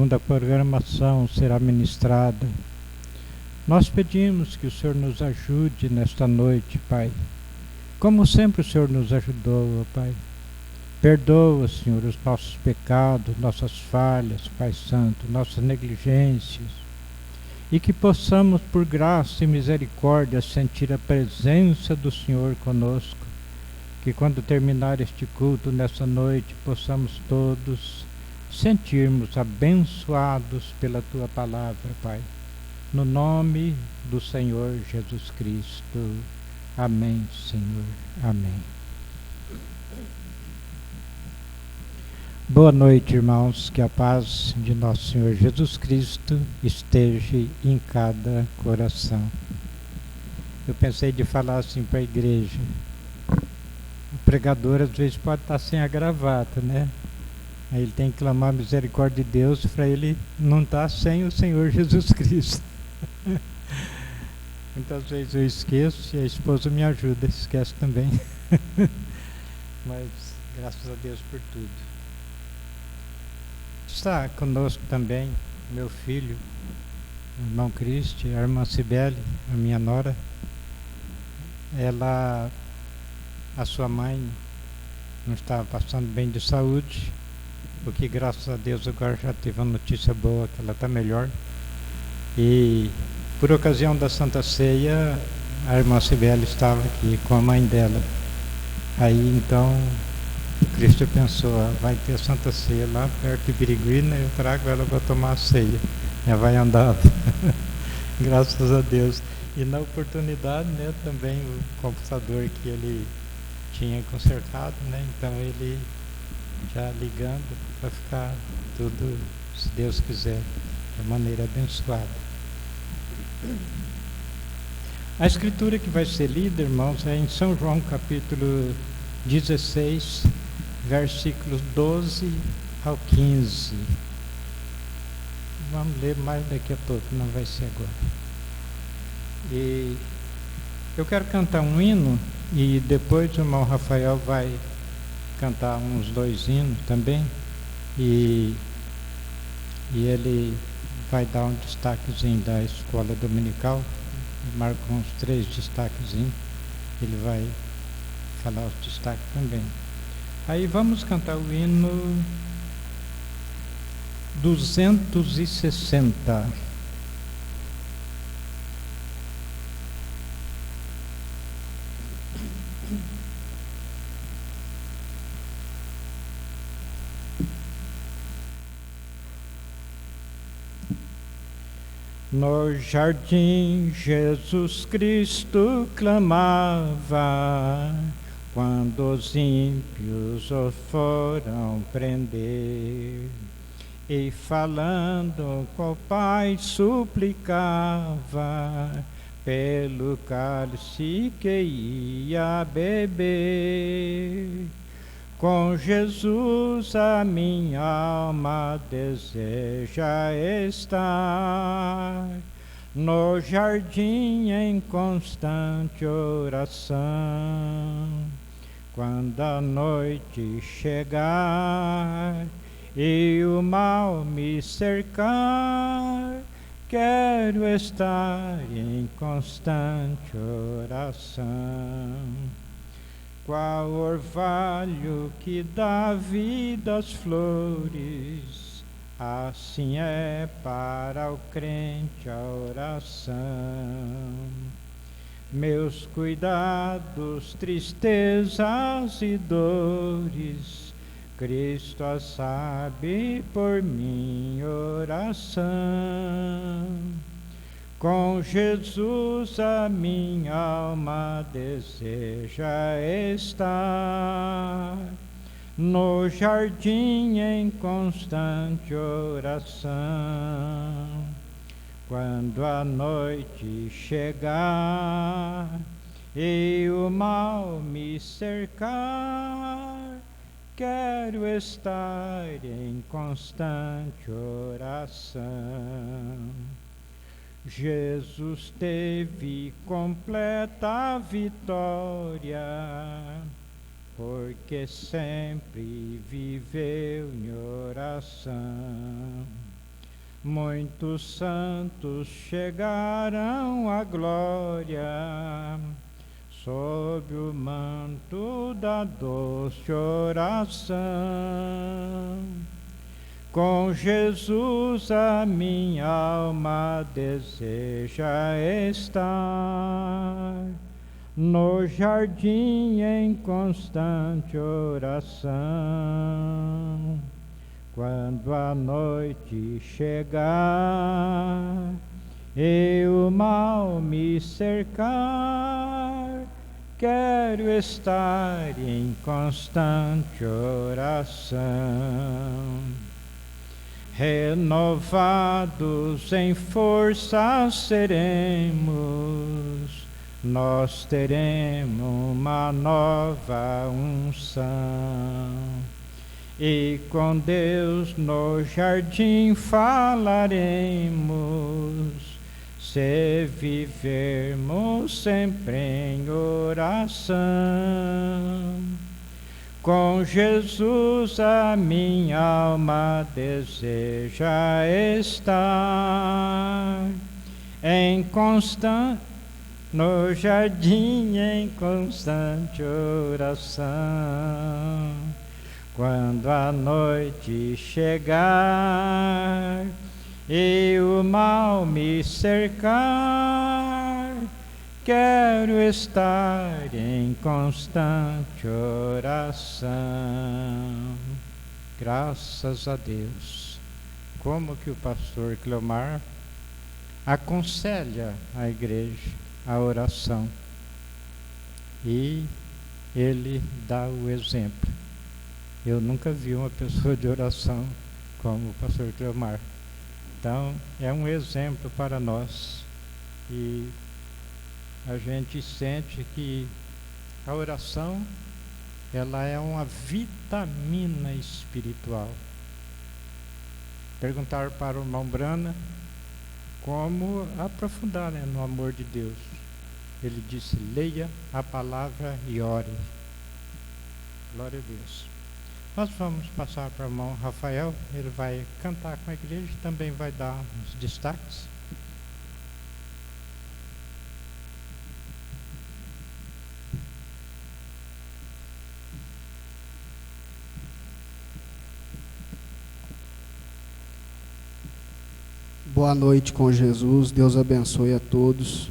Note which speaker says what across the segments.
Speaker 1: segundo a programação, será ministrada. Nós pedimos que o Senhor nos ajude nesta noite, Pai. Como sempre o Senhor nos ajudou, Pai. Perdoa, Senhor, os nossos pecados, nossas falhas, Pai Santo, nossas negligências. E que possamos, por graça e misericórdia, sentir a presença do Senhor conosco. Que quando terminar este culto nessa noite, possamos todos sentirmos abençoados pela Tua palavra, Pai. No nome do Senhor Jesus Cristo. Amém, Senhor. Amém. Boa noite, irmãos. Que a paz de nosso Senhor Jesus Cristo esteja em cada coração. Eu pensei de falar assim para a igreja. O pregador às vezes pode estar sem a gravata, né? Aí ele tem que clamar a misericórdia de Deus para ele não estar sem o Senhor Jesus Cristo. Muitas vezes eu esqueço e a esposa me ajuda, esquece também. Mas graças a Deus por tudo. Está conosco também meu filho, o irmão Cristi, a irmã Cibele, a minha nora. A sua mãe não estava passando bem de saúde, porque graças a Deus agora já teve uma notícia boa, que ela está melhor. E por ocasião da Santa Ceia, a irmã Cibele estava aqui com a mãe dela. Aí então o Cristo pensou, vai ter Santa Ceia lá perto de Birigui, né? Eu trago ela para tomar a ceia. Já vai andar. Graças a Deus. E na oportunidade, né, também o computador que ele tinha consertado, né? Então ele já ligando para ficar tudo, se Deus quiser, de maneira abençoada. A escritura que vai ser lida, irmãos, é em São João capítulo 16, versículos 12 ao 15. Vamos ler mais daqui a pouco, não vai ser agora. E eu quero cantar um hino e depois o irmão Rafael vai cantar uns 2 hinos também. E ele vai dar um destaquezinho da escola dominical, marcou uns 3 destaquezinhos, ele vai falar os destaques também. Aí vamos cantar o hino 260. No jardim Jesus Cristo clamava, quando os ímpios o foram prender, e falando com o Pai suplicava, pelo cálice que ia beber. Com Jesus a minha alma deseja estar, no jardim em constante oração. Quando a noite chegar e o mal me cercar, quero estar em constante oração. Qual orvalho que dá vida às flores, assim é para o crente a oração. Meus cuidados, tristezas e dores, Cristo as sabe por minha oração. Com Jesus a minha alma deseja estar, no jardim em constante oração. Quando a noite chegar e o mal me cercar, quero estar em constante oração. Jesus teve completa vitória, porque sempre viveu em oração. muitos santos chegaram à glória, sob o manto da doce oração. Com Jesus a minha alma deseja estar, no jardim em constante oração. Quando a noite chegar e o mal me cercar, quero estar em constante oração. Renovados em força seremos, nós teremos uma nova unção. E com Deus no jardim falaremos, se vivermos sempre em oração. Com Jesus a minha alma deseja estar no jardim em constante oração. Quando a noite chegar e o mal me cercar, quero estar em constante oração. Graças a Deus. Como que o pastor Cleomar aconselha a igreja a oração. E ele dá o exemplo. Eu nunca vi uma pessoa de oração como o pastor Cleomar. Então, é um exemplo para nós. E a gente sente que a oração, ela é uma vitamina espiritual. Perguntaram para o irmão Brana como aprofundar, no amor de Deus. Ele disse: leia a palavra e ore. Glória a Deus. Nós vamos passar para o irmão Rafael. Ele vai cantar com a igreja e também vai dar uns destaques.
Speaker 2: Boa noite com Jesus, Deus abençoe a todos.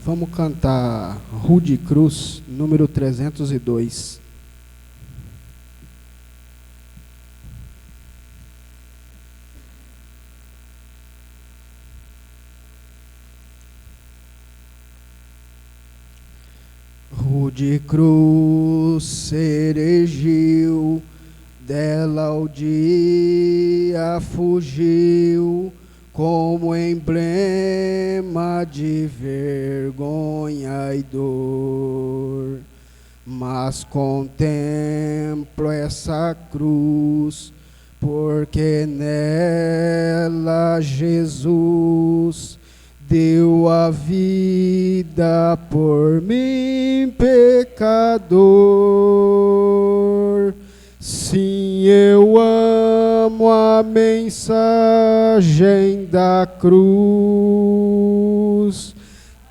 Speaker 2: Vamos cantar Rude Cruz, número 302. Rude cruz se erigiu, dela o dia fugiu, como emblema de vergonha e dor. Mas contemplo essa cruz, porque nela Jesus deu a vida por mim, pecador. Sim, eu amo a mensagem da cruz,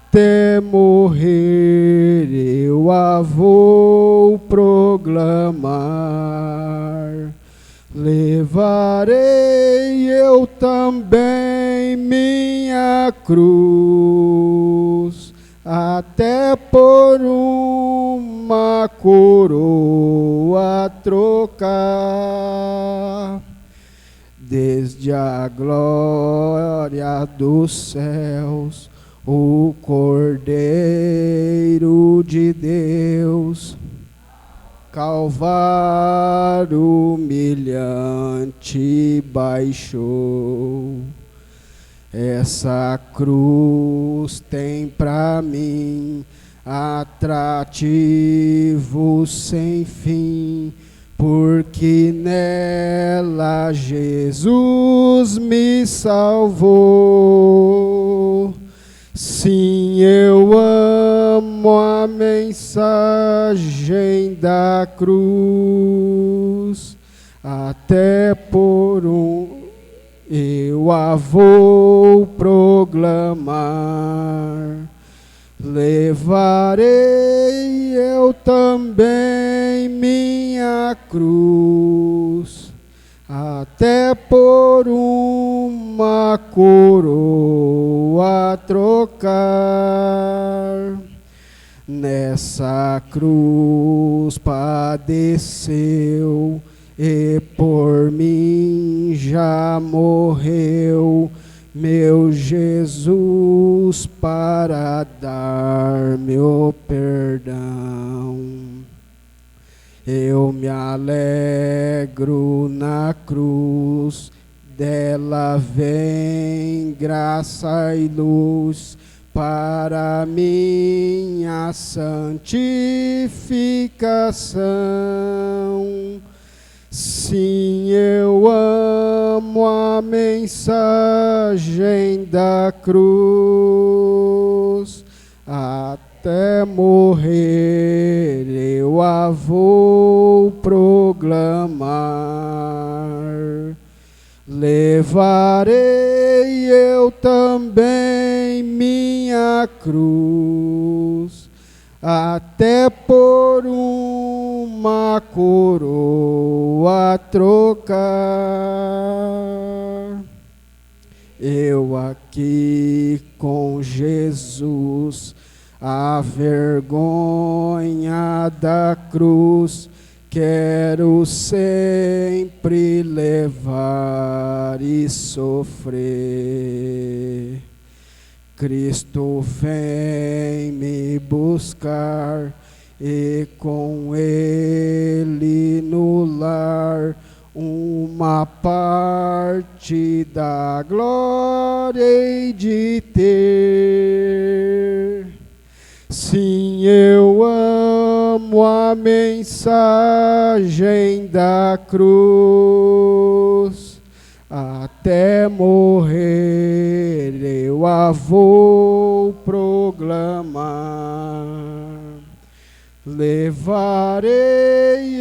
Speaker 2: até morrer eu a vou proclamar. Levarei eu também minha cruz, até por uma coroa trocar. Desde a glória dos céus, o Cordeiro de Deus, Calvário humilhante baixou. Essa cruz tem pra mim atrativo sem fim, porque nela Jesus me salvou. Sim, eu amo a mensagem da cruz, até por eu a vou proclamar. Levarei eu também minha cruz, até por uma coroa trocar. Nessa cruz padeceu e por mim já morreu meu Jesus para dar meu perdão. Eu me alegro na cruz, dela vem graça e luz para minha santificação. Sim, eu amo a mensagem da cruz, até morrer eu a vou proclamar. Levarei eu também minha cruz, até por uma coroa trocar. Eu aqui com Jesus, a vergonha da cruz, quero sempre levar e sofrer. Cristo vem me buscar e com Ele no lar uma parte da glória hei de ter. Sim, eu amo a mensagem da cruz, até morrer eu a vou proclamar. Levarei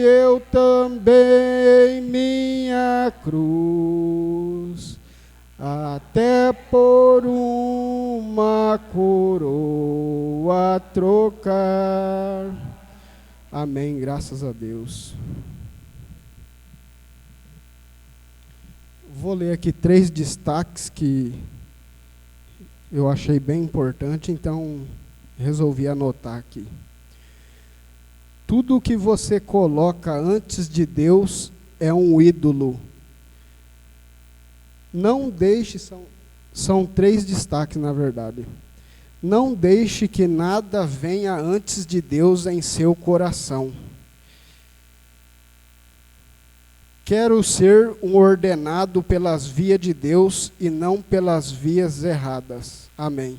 Speaker 2: eu também minha cruz, até por uma coroa trocar. Amém, graças a Deus. Vou ler aqui 3 destaques que eu achei bem importante, então resolvi anotar aqui. Tudo que você coloca antes de Deus é um ídolo. Não deixe, são 3 destaques na verdade. Não deixe que nada venha antes de Deus em seu coração. Quero ser um ordenado pelas vias de Deus e não pelas vias erradas. Amém.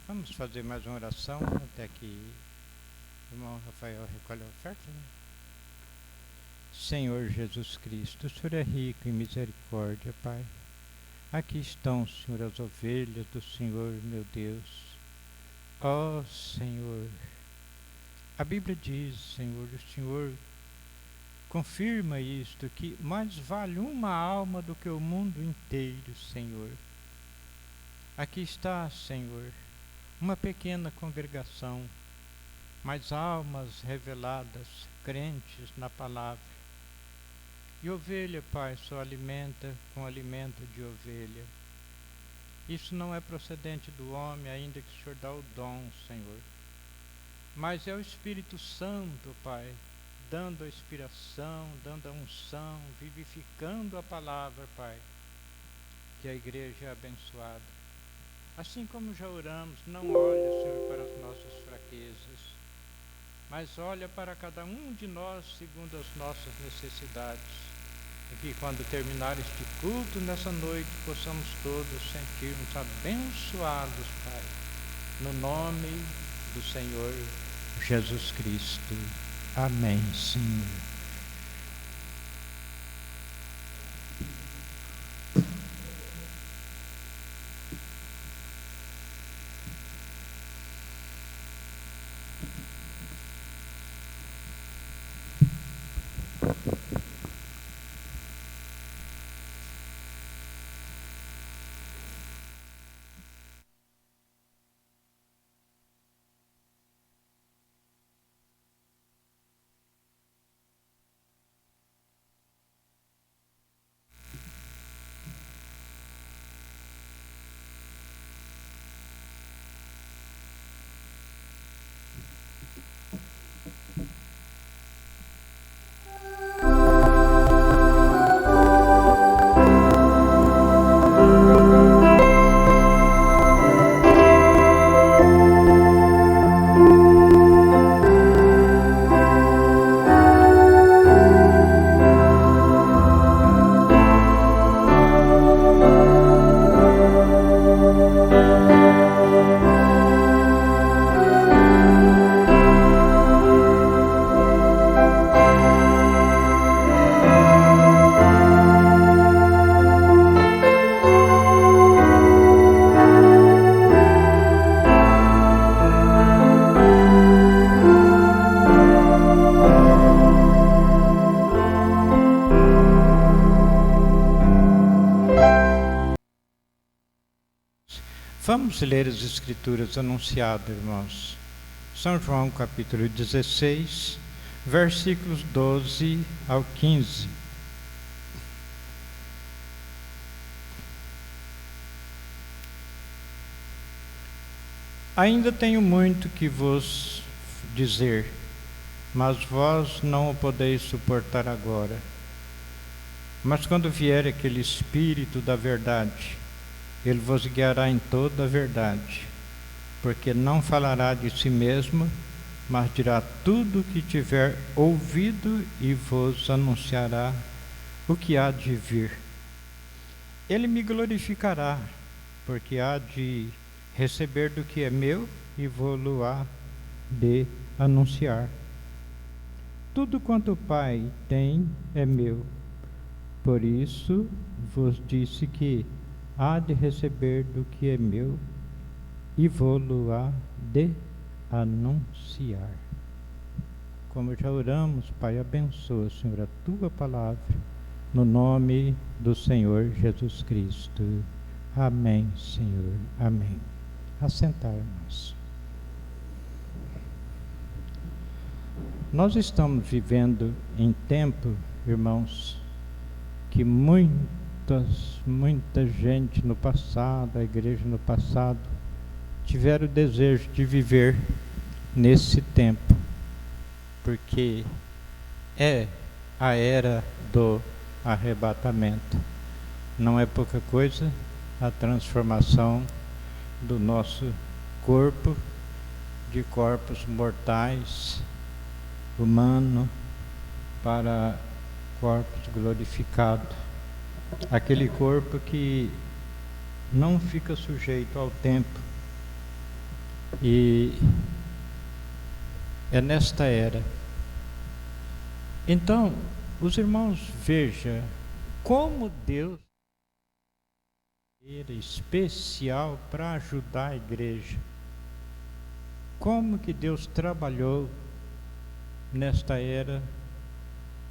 Speaker 1: Vamos fazer mais uma oração até que o irmão Rafael recolhe a oferta, né? Senhor Jesus Cristo, o Senhor é rico em misericórdia, Pai. Aqui estão, Senhor, as ovelhas do Senhor, meu Deus. Ó Senhor, a Bíblia diz, Senhor, o Senhor confirma isto, que mais vale uma alma do que o mundo inteiro, Senhor. Aqui está, Senhor, uma pequena congregação, mas almas reveladas, crentes na palavra. E ovelha, Pai, só alimenta com alimento de ovelha. Isso não é procedente do homem, ainda que o Senhor dá o dom, Senhor. Mas é o Espírito Santo, Pai, dando a inspiração, dando a unção, vivificando a palavra, Pai, que a igreja é abençoada. Assim como já oramos, não olhe, Senhor, para as nossas fraquezas, mas olha para cada um de nós segundo as nossas necessidades. E que quando terminar este culto nessa noite, possamos todos sentir-nos abençoados, Pai, no nome do Senhor Jesus Cristo. Amém, Senhor. Vamos ler as Escrituras anunciadas, irmãos. São João, capítulo 16, versículos 12 ao 15. Ainda tenho muito que vos dizer, mas vós não o podeis suportar agora. Mas quando vier aquele Espírito da verdade, ele vos guiará em toda a verdade, porque não falará de si mesmo, mas dirá tudo o que tiver ouvido e vos anunciará o que há de vir. Ele me glorificará, porque há de receber do que é meu e vou-lo-á de anunciar. Tudo quanto o Pai tem é meu. Por isso vos disse que há de receber do que é meu e vou-lo-á de anunciar. Como já oramos, Pai, abençoa, Senhor, a tua palavra, no nome do Senhor Jesus Cristo. Amém, Senhor. Amém. Assentar-nos. Nós estamos vivendo em tempo, irmãos, que muita gente no passado, a igreja no passado, tiveram o desejo de viver nesse tempo, porque é a era do arrebatamento. Não é pouca coisa a transformação do nosso corpo, de corpos mortais, humano, para corpos glorificados. Aquele corpo que não fica sujeito ao tempo. E é nesta era. Então, os irmãos, veja como Deus era especial para ajudar a igreja. Como que Deus trabalhou nesta era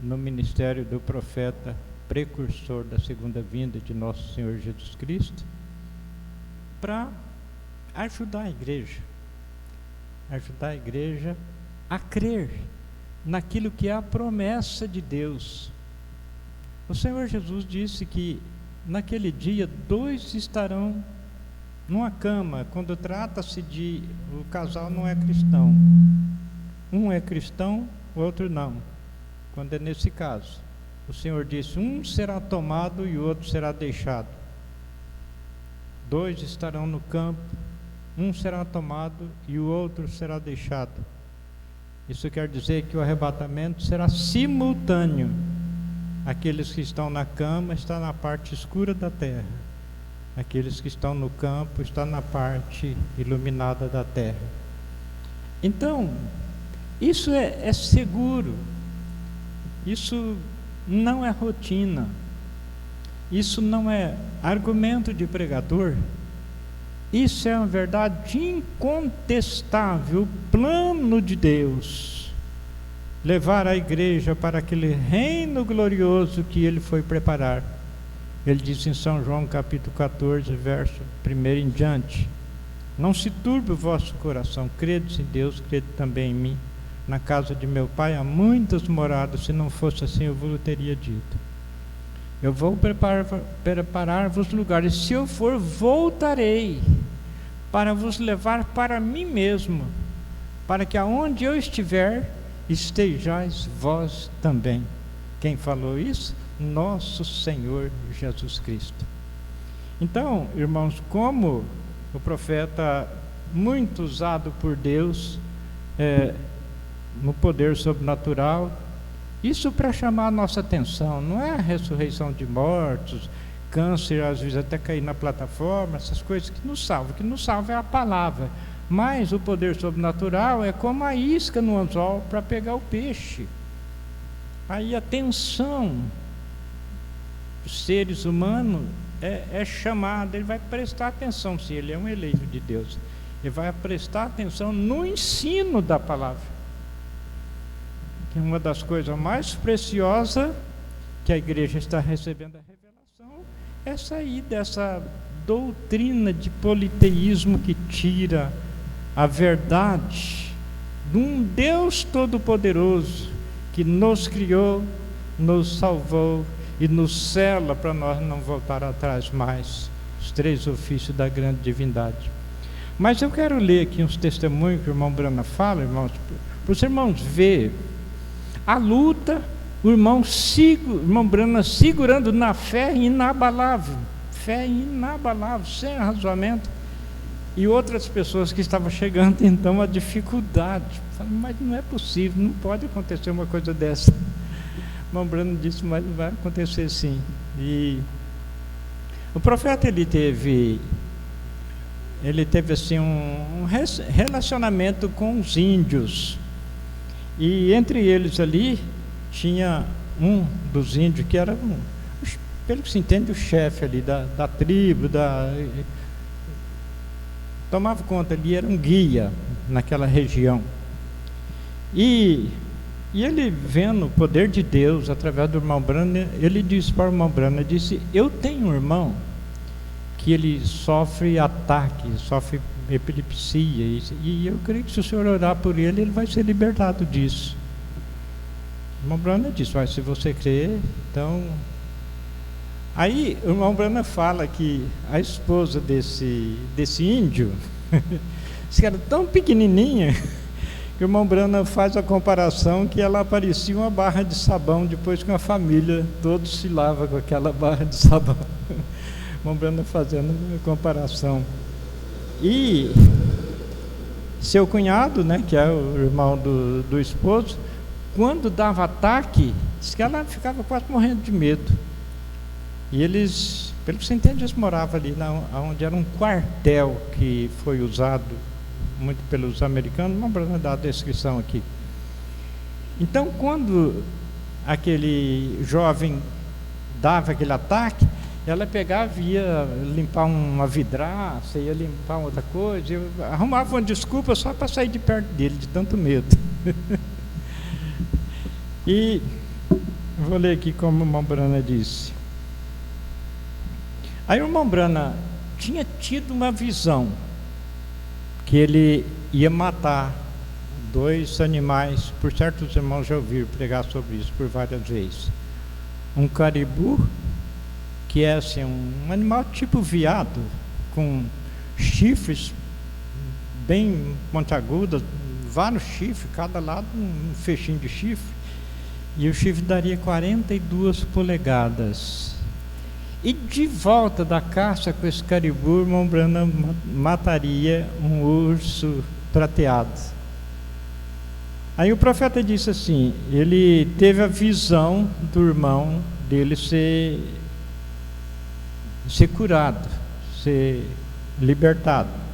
Speaker 1: no ministério do profeta precursor da segunda vinda de nosso Senhor Jesus Cristo, para ajudar a igreja a crer naquilo que é a promessa de Deus. O Senhor Jesus disse que naquele dia 2 estarão numa cama, quando trata-se de o casal não é cristão. Um é cristão, o outro não. Quando é nesse caso, o Senhor disse: um será tomado e o outro será deixado. 2 estarão no campo, um será tomado e o outro será deixado. Isso quer dizer que o arrebatamento será simultâneo. Aqueles que estão na cama estão na parte escura da terra. Aqueles que estão no campo estão na parte iluminada da terra. Então, isso é seguro. Isso não é rotina. Isso não é argumento de pregador. Isso é uma verdade incontestável, o plano de Deus. Levar a igreja para aquele reino glorioso que Ele foi preparar. Ele diz em São João capítulo 14, verso 1 em diante: não se turbe o vosso coração, credes em Deus, crede também em mim. Na casa de meu pai há muitas moradas, se não fosse assim eu vos teria dito. Eu vou preparar-vos lugares, se eu for, voltarei, para vos levar para mim mesmo, para que aonde eu estiver, estejais vós também. Quem falou isso? Nosso Senhor Jesus Cristo. Então, irmãos, como o profeta, muito usado por Deus, no poder sobrenatural, isso para chamar a nossa atenção, não é a ressurreição de mortos, câncer, às vezes até cair na plataforma, essas coisas que nos salvam. O que nos salva é a palavra, mas o poder sobrenatural é como a isca no anzol para pegar o peixe. Aí a atenção dos seres humanos é chamada, ele vai prestar atenção, se ele é um eleito de Deus, ele vai prestar atenção no ensino da palavra. Que uma das coisas mais preciosas que a igreja está recebendo a revelação é sair doutrina de politeísmo que tira a verdade de um Deus Todo-Poderoso que nos criou, nos salvou e nos sela para nós não voltar atrás mais. Os 3 ofícios da grande divindade. Mas eu quero ler aqui uns testemunhos que o irmão Brana fala, irmãos, para os irmãos verem a luta, o irmão Brana segurando na fé inabalável, sem arrazoamento, e outras pessoas que estavam chegando então a dificuldade. Mas não é possível, não pode acontecer uma coisa dessa. O irmão Brana disse, mas vai acontecer sim. E o profeta ele teve assim um relacionamento com os índios, e entre eles ali tinha um dos índios que era pelo que se entende, o chefe ali da tribo, tomava conta ali, era um guia naquela região. E ele, vendo o poder de Deus através do irmão Brana, ele disse para o irmão Brana, disse, eu tenho um irmão que ele sofre ataque, sofre epilepsia, e eu creio que se o senhor orar por ele, ele vai ser libertado disso. O irmão Brana disse, mas se você crer, então... Aí o irmão Brana fala que a esposa desse índio, disse que era tão pequenininha, que o irmão Brana faz a comparação que ela parecia uma barra de sabão, depois que uma família todos se lava com aquela barra de sabão. O irmão Brana fazendo a comparação. E seu cunhado, né, que é o irmão do esposo, quando dava ataque, disse que ela ficava quase morrendo de medo. E eles, pelo que você entende, eles moravam ali onde era um quartel que foi usado muito pelos americanos. Não vou dar a descrição aqui. Então, quando aquele jovem dava aquele ataque, ela pegava e ia limpar uma vidraça, ia limpar outra coisa, arrumava uma desculpa só para sair de perto dele, de tanto medo. E vou ler aqui como o irmão Brana disse. Aí o irmão Brana tinha tido uma visão que ele ia matar 2 animais, por certos irmãos já ouviram pregar sobre isso por várias vezes. Um caribu, que é assim, um animal tipo veado, com chifres bem pontiagudos, vários chifres, cada lado um fechinho de chifre, e o chifre daria 42 polegadas. E de volta da caça com esse caribu, o irmão Brana mataria um urso prateado. Aí o profeta disse assim, ele teve a visão do irmão dele ser curado, ser libertado.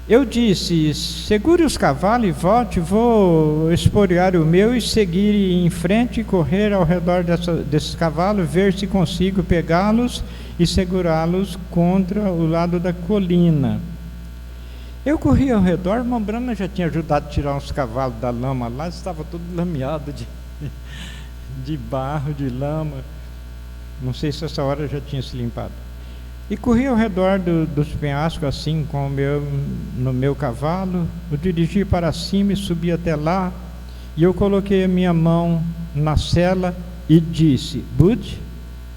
Speaker 1: Eu disse, segure os cavalos e volte, vou esporear o meu e seguir em frente e correr ao redor desses cavalos, ver se consigo pegá-los e segurá-los contra o lado da colina. Eu corri ao redor, irmão Brana já tinha ajudado a tirar uns cavalos da lama lá, estava tudo lameado de barro, de lama, não sei se essa hora já tinha se limpado. E corri ao redor dos penhascos assim no meu cavalo, o dirigi para cima e subi até lá, e eu coloquei a minha mão na sela e disse, Bud,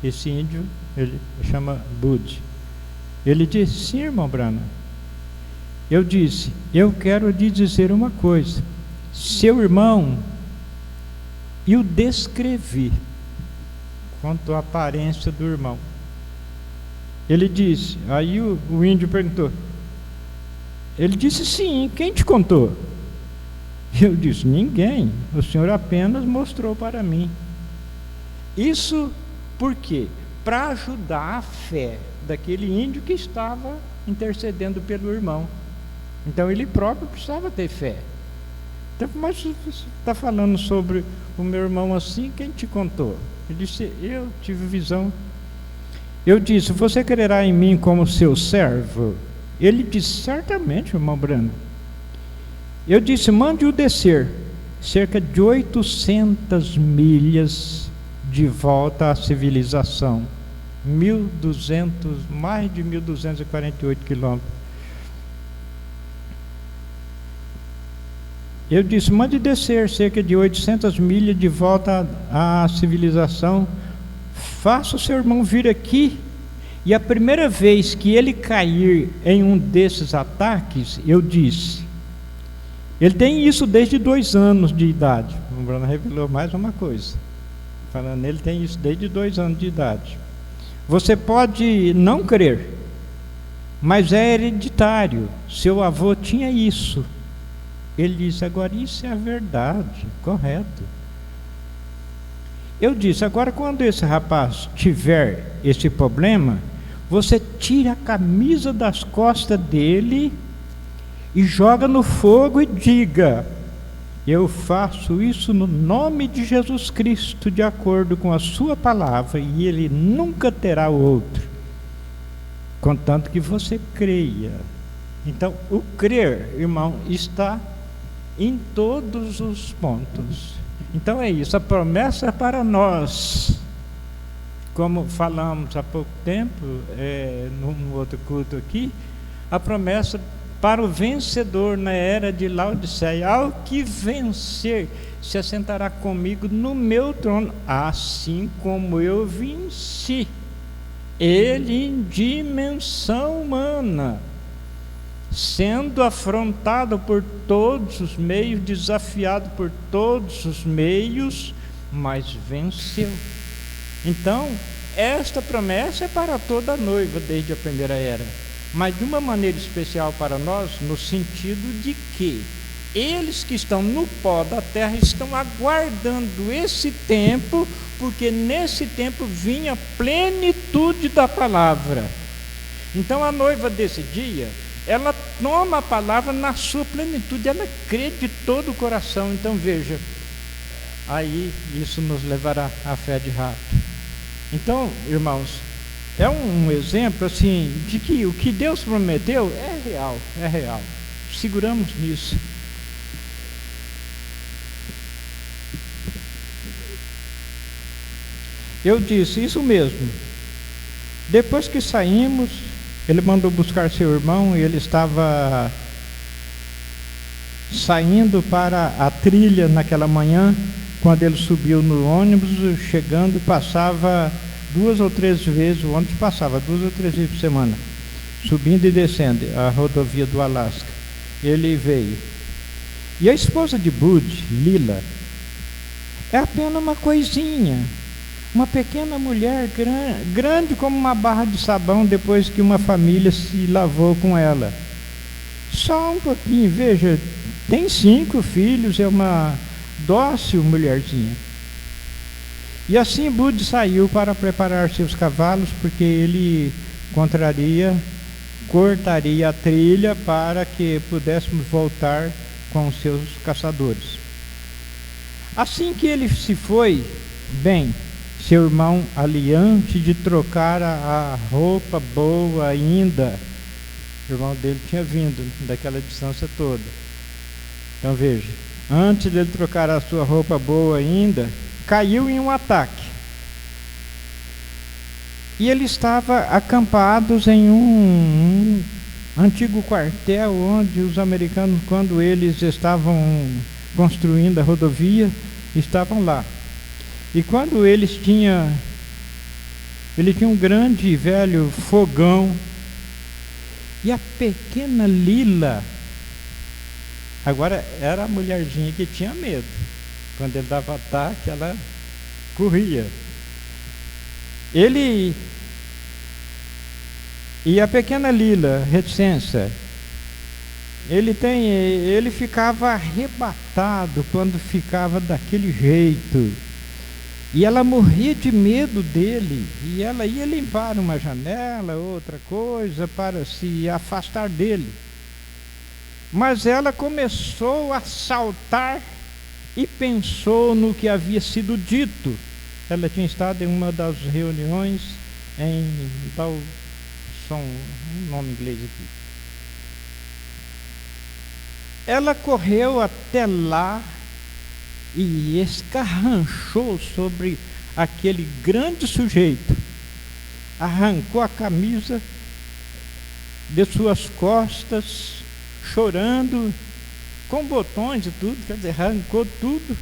Speaker 1: esse índio, ele chama Bud. Ele disse, sim, irmão Brana. Eu disse, eu quero lhe dizer uma coisa, seu irmão, e o descrevi quanto à aparência do irmão. Ele disse, aí o índio perguntou, ele disse, sim, quem te contou? Eu disse, ninguém, o senhor apenas mostrou para mim. Isso por quê? Para ajudar a fé daquele índio que estava intercedendo pelo irmão. Então ele próprio precisava ter fé. Então, mas você está falando sobre o meu irmão assim, quem te contou? Ele disse, eu tive visão. Eu disse, você crerá em mim como seu servo? Ele disse, certamente, irmão Brana. Eu disse, mande-o descer cerca de 800 milhas de volta à civilização. mais de 1.248 quilômetros. Eu disse, mande descer cerca de 800 milhas de volta à civilização, faça o seu irmão vir aqui, e a primeira vez que ele cair em um desses ataques, eu disse, ele tem isso desde 2 anos de idade. O Bruno revelou mais uma coisa, falando, ele tem isso desde 2 anos de idade. Você pode não crer, mas é hereditário, seu avô tinha isso. Ele disse, agora isso é a verdade, correto. Eu disse, agora quando esse rapaz tiver esse problema, você tira a camisa das costas dele e joga no fogo e diga, eu faço isso no nome de Jesus Cristo, de acordo com a sua palavra, e ele nunca terá outro, contanto que você creia. Então, o crer, irmão, está em todos os pontos. Então é isso, a promessa é para nós. Como falamos há pouco tempo, num outro culto aqui, a promessa para o vencedor na era de Laodiceia, ao que vencer, se assentará comigo no meu trono, assim como eu venci ele em dimensão humana, sendo afrontado por todos os meios, desafiado por todos os meios, mas venceu. Então, esta promessa é para toda a noiva desde a primeira era, mas de uma maneira especial para nós, no sentido de que eles que estão no pó da terra estão aguardando esse tempo, porque nesse tempo vinha a plenitude da palavra. Então a noiva desse dia, ela toma a palavra na sua plenitude, ela crê de todo o coração. Então veja, aí isso nos levará à fé de rato. Então, irmãos, é um exemplo assim de que o que Deus prometeu é real, é real. Seguramos nisso. Eu disse isso mesmo. Depois que saímos, ele mandou buscar seu irmão e ele estava saindo para a trilha naquela manhã. Quando ele subiu no ônibus, chegando, passava 2 ou 3 vezes, o ônibus passava 2 ou 3 vezes por semana, subindo e descendo a rodovia do Alasca. Ele veio. E a esposa de Bud, Lila, é apenas uma coisinha, uma pequena mulher grande como uma barra de sabão, depois que uma família se lavou com ela. Só um pouquinho, veja, tem 5 filhos, é uma dócil mulherzinha. E assim Bud saiu para preparar seus cavalos, porque ele cortaria a trilha para que pudéssemos voltar com os seus caçadores. Assim que ele se foi, bem, seu irmão ali, antes de trocar a roupa boa ainda, o irmão dele tinha vindo daquela distância toda. Então veja, antes dele trocar a sua roupa boa ainda, caiu em um ataque. E ele estava acampados em um antigo quartel, onde os americanos, quando eles estavam construindo a rodovia, estavam lá. E quando ele tinha um grande e velho fogão, e a pequena Lila, agora era a mulherzinha que tinha medo. Quando ele dava ataque, ela corria. E a pequena Lila, reticência, ele ficava arrebatado quando ficava daquele jeito. E ela morria de medo dele. E ela ia limpar uma janela, outra coisa, para se afastar dele. Mas ela começou a saltar e pensou no que havia sido dito. Ela tinha estado em uma das reuniões em Dawson, um nome inglês aqui. Ela correu até lá e escarranchou sobre aquele grande sujeito. arrancou a camisa de suas costas, chorando, com botões e tudo, quer dizer, arrancou tudo,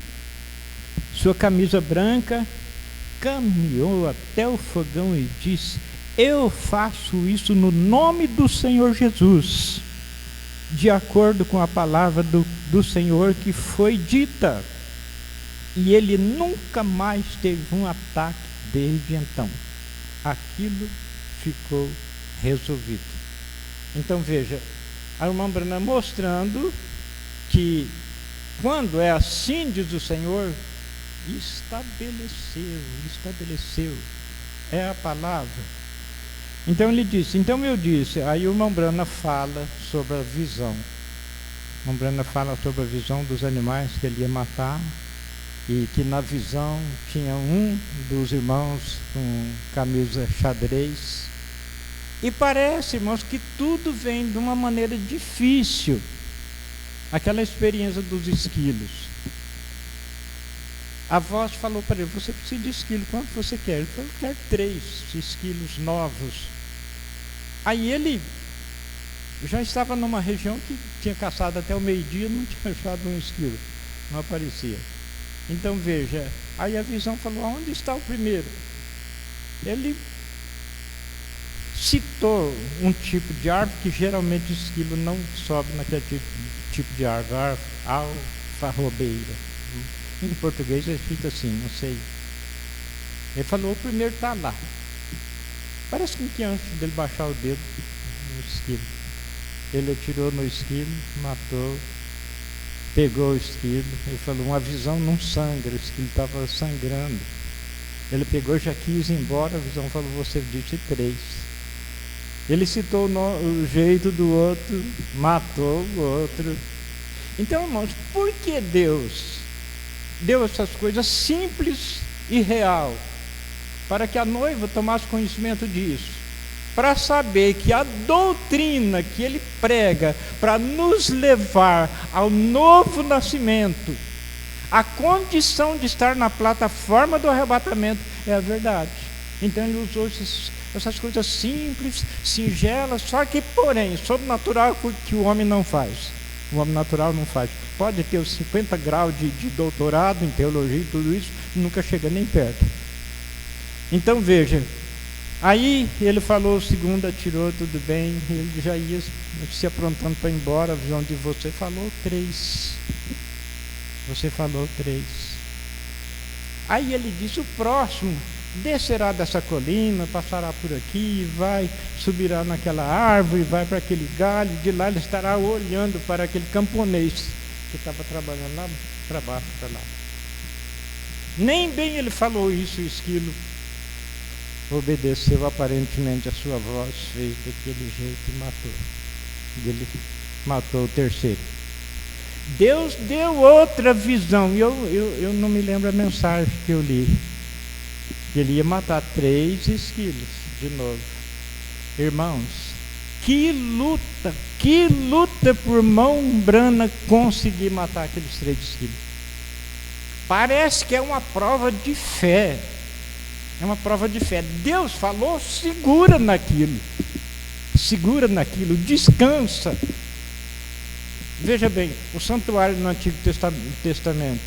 Speaker 1: sua camisa branca, caminhou até o fogão e disse: eu faço isso no nome do Senhor Jesus, de acordo com a palavra do Senhor que foi dita. E ele nunca mais teve um ataque desde então. Aquilo ficou resolvido. Então veja, a irmã Brana mostrando que quando é assim, diz o Senhor, estabeleceu, é a palavra. Então ele disse, então eu disse, aí o irmão Brana fala sobre a visão. O irmão Brana fala sobre a visão dos animais que ele ia matar, e que na visão tinha um dos irmãos com camisa xadrez. E parece, irmãos, que tudo vem de uma maneira difícil. Aquela experiência dos esquilos. A voz falou para ele: você precisa de esquilo, quanto você quer? Ele falou: eu quero 3 esquilos novos. Aí ele já estava numa região que tinha caçado até o meio-dia, não tinha achado um esquilo, não aparecia. Então veja, aí a visão falou: onde está o primeiro? Ele citou um tipo de árvore que geralmente o esquilo não sobe naquele tipo de árvore, alfarrobeira. Em português é escrito assim, não sei. Ele falou: o primeiro está lá. Parece que antes dele baixar o dedo no esquilo, ele atirou no esquilo, matou, pegou o esquilo. Ele falou: uma visão não sangra, o esquilo estava sangrando. Ele pegou, já quis ir embora, a visão falou: você disse 3. Ele citou o jeito do outro, matou o outro. Então, irmãos, por que Deus deu essas coisas simples e real? Para que a noiva tomasse conhecimento disso, para saber que a doutrina que ele prega para nos levar ao novo nascimento, a condição de estar na plataforma do arrebatamento, é a verdade. Então ele usou essas coisas simples, singelas, só que porém sobrenatural, que o homem não faz. O homem natural não faz. Pode ter os 50 graus de doutorado em teologia e tudo isso, nunca chega nem perto. Então veja, aí ele falou: o segundo atirou, tudo bem, ele já ia se aprontando para ir embora. A visão de você falou 3. Você falou 3. Aí ele disse: o próximo descerá dessa colina, passará por aqui, vai, subirá naquela árvore, vai para aquele galho, de lá ele estará olhando para aquele camponês que estava trabalhando lá para baixo, para lá. Nem bem ele falou isso, o esquilo obedeceu aparentemente a sua voz, fez daquele jeito e matou. Ele matou o terceiro. Deus deu outra visão, e eu não me lembro a mensagem que eu li. Ele ia matar 3 esquilos de novo. Irmãos, que luta por mão Brana conseguir matar aqueles 3 esquilos. Parece que é uma prova de fé. É uma prova de fé. Deus falou: segura naquilo. Segura naquilo, descansa. Veja bem, o santuário no Antigo Testamento,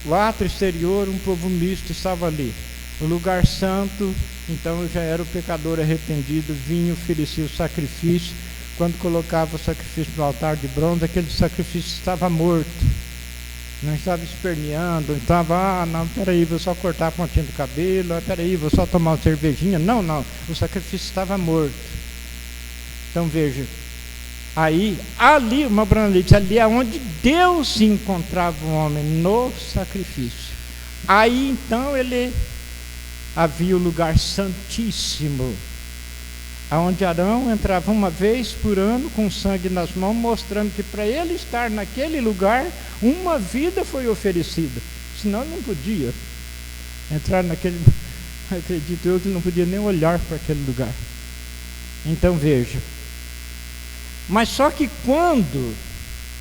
Speaker 1: o átrio exterior, um povo misto estava ali. O lugar santo, então já era o pecador arrependido, vinha, oferecia o sacrifício. Quando colocava o sacrifício no altar de bronze, aquele sacrifício estava morto, não estava esperneando, não estava: não, peraí, vou só cortar a pontinha do cabelo, peraí, vou só tomar uma cervejinha. Não, o sacrifício estava morto. Então veja, aí, ali, uma branca, ali é onde Deus encontrava o homem, no sacrifício. Aí então havia o lugar santíssimo, onde Arão entrava uma vez por ano com sangue nas mãos, mostrando que para ele estar naquele lugar, uma vida foi oferecida, senão ele não podia entrar naquele, acredito eu que ele não podia nem olhar para aquele lugar. Então veja, mas só que quando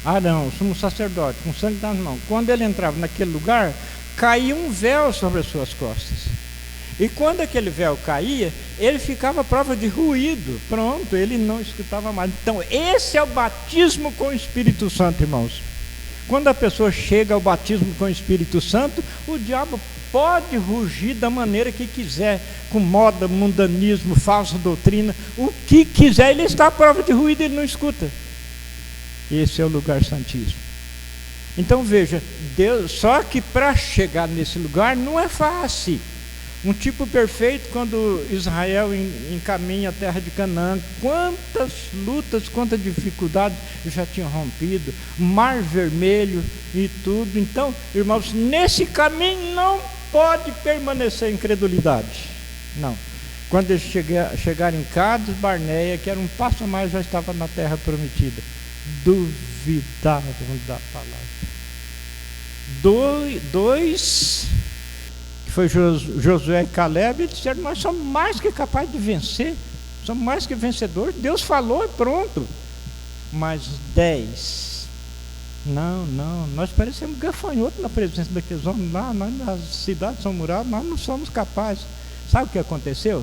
Speaker 1: Arão, o sumo sacerdote, com sangue nas mãos, quando ele entrava naquele lugar, caía um véu sobre as suas costas. E quando aquele véu caía, ele ficava à prova de ruído. Pronto, ele não escutava mais. Então, esse é o batismo com o Espírito Santo, irmãos. Quando a pessoa chega ao batismo com o Espírito Santo, o diabo pode rugir da maneira que quiser, com moda, mundanismo, falsa doutrina, o que quiser, ele está à prova de ruído, ele não escuta. Esse é o lugar santíssimo. Então veja, Deus, só que para chegar nesse lugar não é fácil. Um tipo perfeito, quando Israel encaminha a terra de Canaã, quantas lutas, quantas dificuldades já tinham rompido, mar vermelho e tudo. Então, irmãos, nesse caminho não pode permanecer incredulidade. Não. Quando eles chegaram em Cádiz Barneia, que era um passo a mais, já estava na terra prometida. Duvidaram da palavra. Dois, que foi Josué e Caleb, eles disseram: nós somos mais que capazes de vencer, somos mais que vencedores, Deus falou e pronto. Mas 10, não, nós parecemos gafanhotos na presença daqueles homens lá, nós nas cidades são muradas, nós não somos capazes. Sabe o que aconteceu?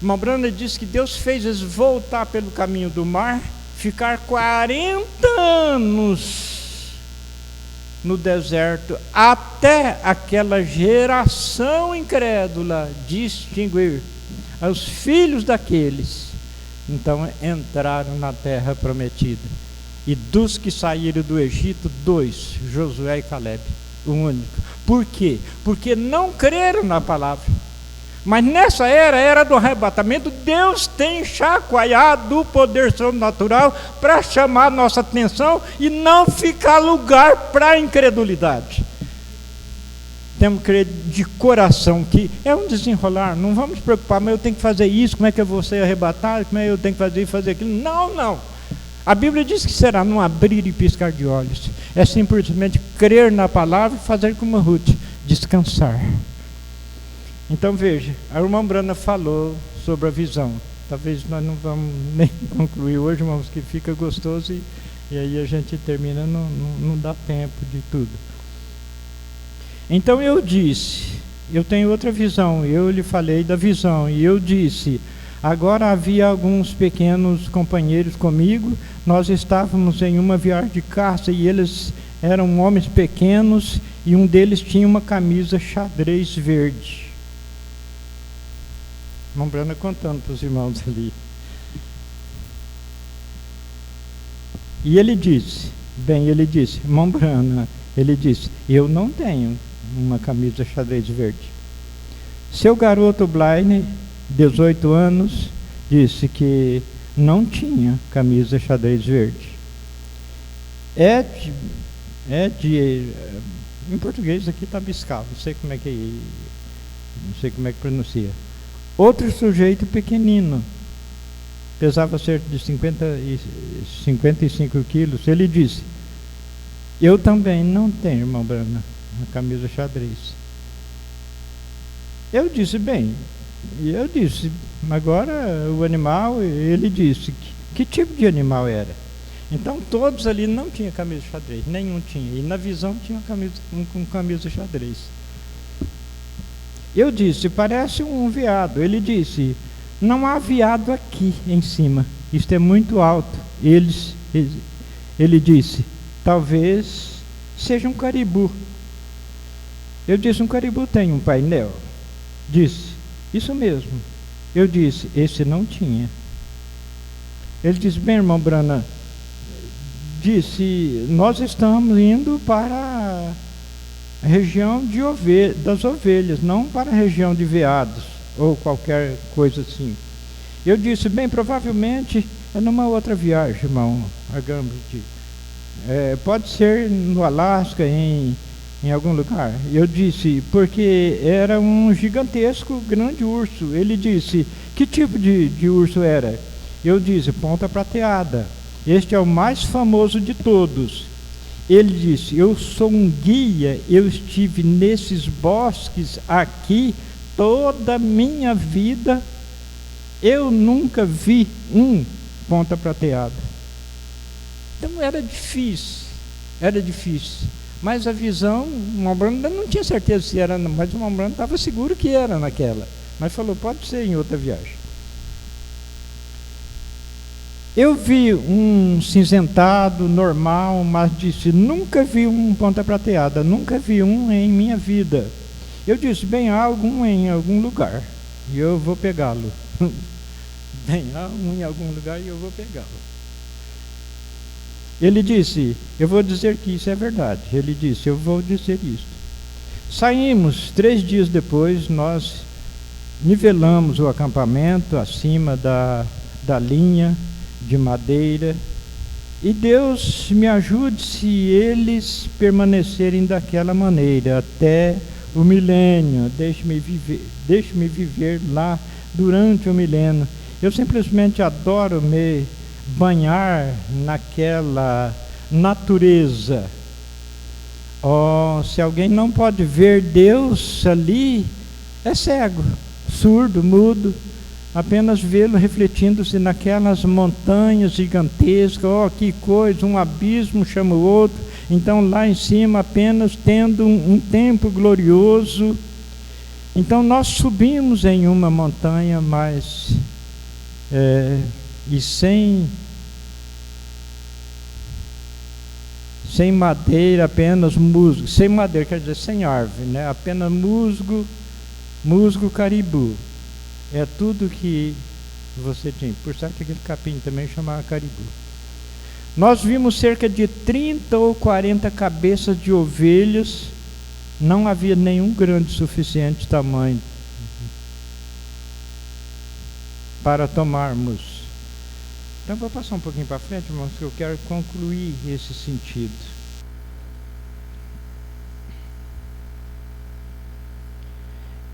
Speaker 1: Irmão Brana disse que Deus fez eles voltar pelo caminho do mar, ficar 40 anos no deserto, até aquela geração incrédula distinguir os filhos daqueles. Então entraram na terra prometida. E dos que saíram do Egito, 2, Josué e Caleb, o único. Por quê? Porque não creram na palavra. Mas nessa era do arrebatamento, Deus tem chacoalhado o poder sobrenatural para chamar nossa atenção e não ficar lugar para a incredulidade. Temos que crer de coração que é um desenrolar, não vamos nos preocupar, mas eu tenho que fazer isso, como é que eu vou ser arrebatado, como é que eu tenho que fazer isso, fazer aquilo. Não. A Bíblia diz que será num abrir e piscar de olhos. É simplesmente crer na palavra e fazer como Ruth, descansar. Então veja, a irmã Brana falou sobre a visão. Talvez nós não vamos nem concluir hoje, irmãos, que fica gostoso e aí a gente termina, não dá tempo de tudo. Então eu disse, eu tenho outra visão, eu lhe falei da visão, e eu disse, agora havia alguns pequenos companheiros comigo, nós estávamos em uma viagem de caça e eles eram homens pequenos e um deles tinha uma camisa xadrez verde. Irmão Brana contando para os irmãos ali. E ele disse, irmão Brana, ele disse, eu não tenho uma camisa xadrez verde. Seu garoto Blaine, 18 anos, disse que não tinha camisa xadrez verde. Em português aqui está Biscal, não sei como é que pronuncia. Outro sujeito pequenino, pesava cerca de 55 quilos, ele disse, eu também não tenho, irmão Brana, uma camisa xadrez. Eu disse, agora o animal, ele disse, que tipo de animal era? Então todos ali não tinham camisa xadrez, nenhum tinha, e na visão tinha camisa xadrez. Eu disse, parece um veado. Ele disse, não há veado aqui em cima, isto é muito alto. Ele disse, talvez seja um caribu. Eu disse, um caribu tem um painel? Disse, isso mesmo. Eu disse, esse não tinha. Ele disse, bem, irmão Brana, disse, nós estamos indo para a região das ovelhas, não para a região de veados, ou qualquer coisa assim. Eu disse, bem, provavelmente é numa outra viagem, irmão Agambit. Pode ser no Alasca, em algum lugar. Eu disse, porque era um gigantesco, grande urso. Ele disse, que tipo de urso era? Eu disse, ponta prateada. Este é o mais famoso de todos. Ele disse, eu sou um guia, eu estive nesses bosques aqui toda a minha vida, eu nunca vi um ponta prateada. Então era difícil, Mas a visão, o Mont Blanc não tinha certeza se era, mas o Mont Blanc estava seguro que era naquela. Mas falou, pode ser em outra viagem. Eu vi um cinzentado normal, mas disse, nunca vi um ponta prateada, nunca vi um em minha vida. Eu disse, bem, há algum em algum lugar, e eu vou pegá-lo. Bem, há um em algum lugar e eu vou pegá-lo. Ele disse, eu vou dizer que isso é verdade. Ele disse, eu vou dizer isso. Saímos, 3 dias depois, nós nivelamos o acampamento acima da linha de madeira, e Deus me ajude se eles permanecerem daquela maneira até o milênio. Deixe-me viver lá durante o milênio. Eu simplesmente adoro me banhar naquela natureza. Se alguém não pode ver Deus ali, é cego, surdo, mudo, apenas vê-lo refletindo-se naquelas montanhas gigantescas. Que coisa, um abismo chama o outro. Então lá em cima apenas tendo um tempo glorioso. Então nós subimos em uma montanha, mas e sem madeira, apenas musgo. Sem madeira quer dizer sem árvore, né? Apenas musgo caribu. É tudo que você tinha. Por certo, aquele capim também chamava caribu. Nós vimos cerca de 30 ou 40 cabeças de ovelhas. Não havia nenhum grande suficiente tamanho para tomarmos. Então vou passar um pouquinho para frente, irmãos, que eu quero concluir esse sentido.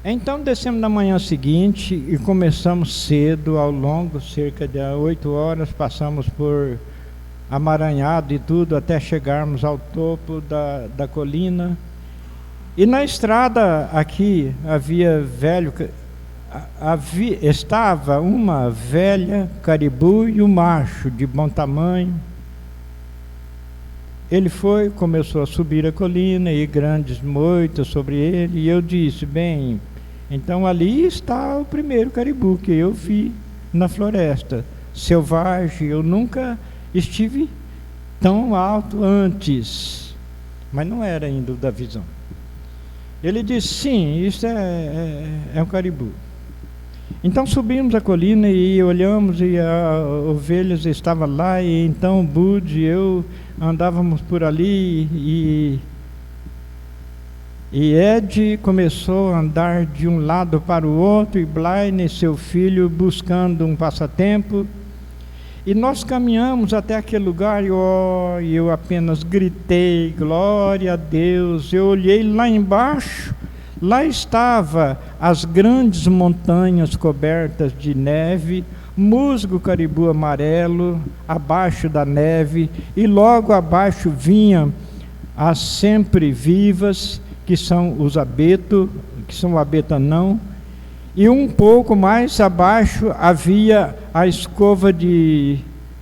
Speaker 1: Então descemos na manhã seguinte e começamos cedo, ao longo, cerca de 8 horas, passamos por amaranhado e tudo, até chegarmos ao topo da colina. E na estrada aqui estava uma velha caribu e um macho de bom tamanho. Ele começou a subir a colina e grandes moitas sobre ele, e eu disse, bem, então ali está o primeiro caribu que eu vi na floresta selvagem. Eu nunca estive tão alto antes, mas não era ainda o da visão. Ele disse, sim, isso é um caribu. Então subimos a colina e olhamos, e as ovelhas estavam lá, e então Bud e eu andávamos por ali, e Ed começou a andar de um lado para o outro, e Blaine, seu filho, buscando um passatempo. E nós caminhamos até aquele lugar, e eu apenas gritei, glória a Deus. Eu olhei lá embaixo, lá estava as grandes montanhas cobertas de neve, musgo caribu amarelo abaixo da neve, e logo abaixo vinham as sempre vivas, que são os abeto, que são o abetanão, e um pouco mais abaixo havia a escova de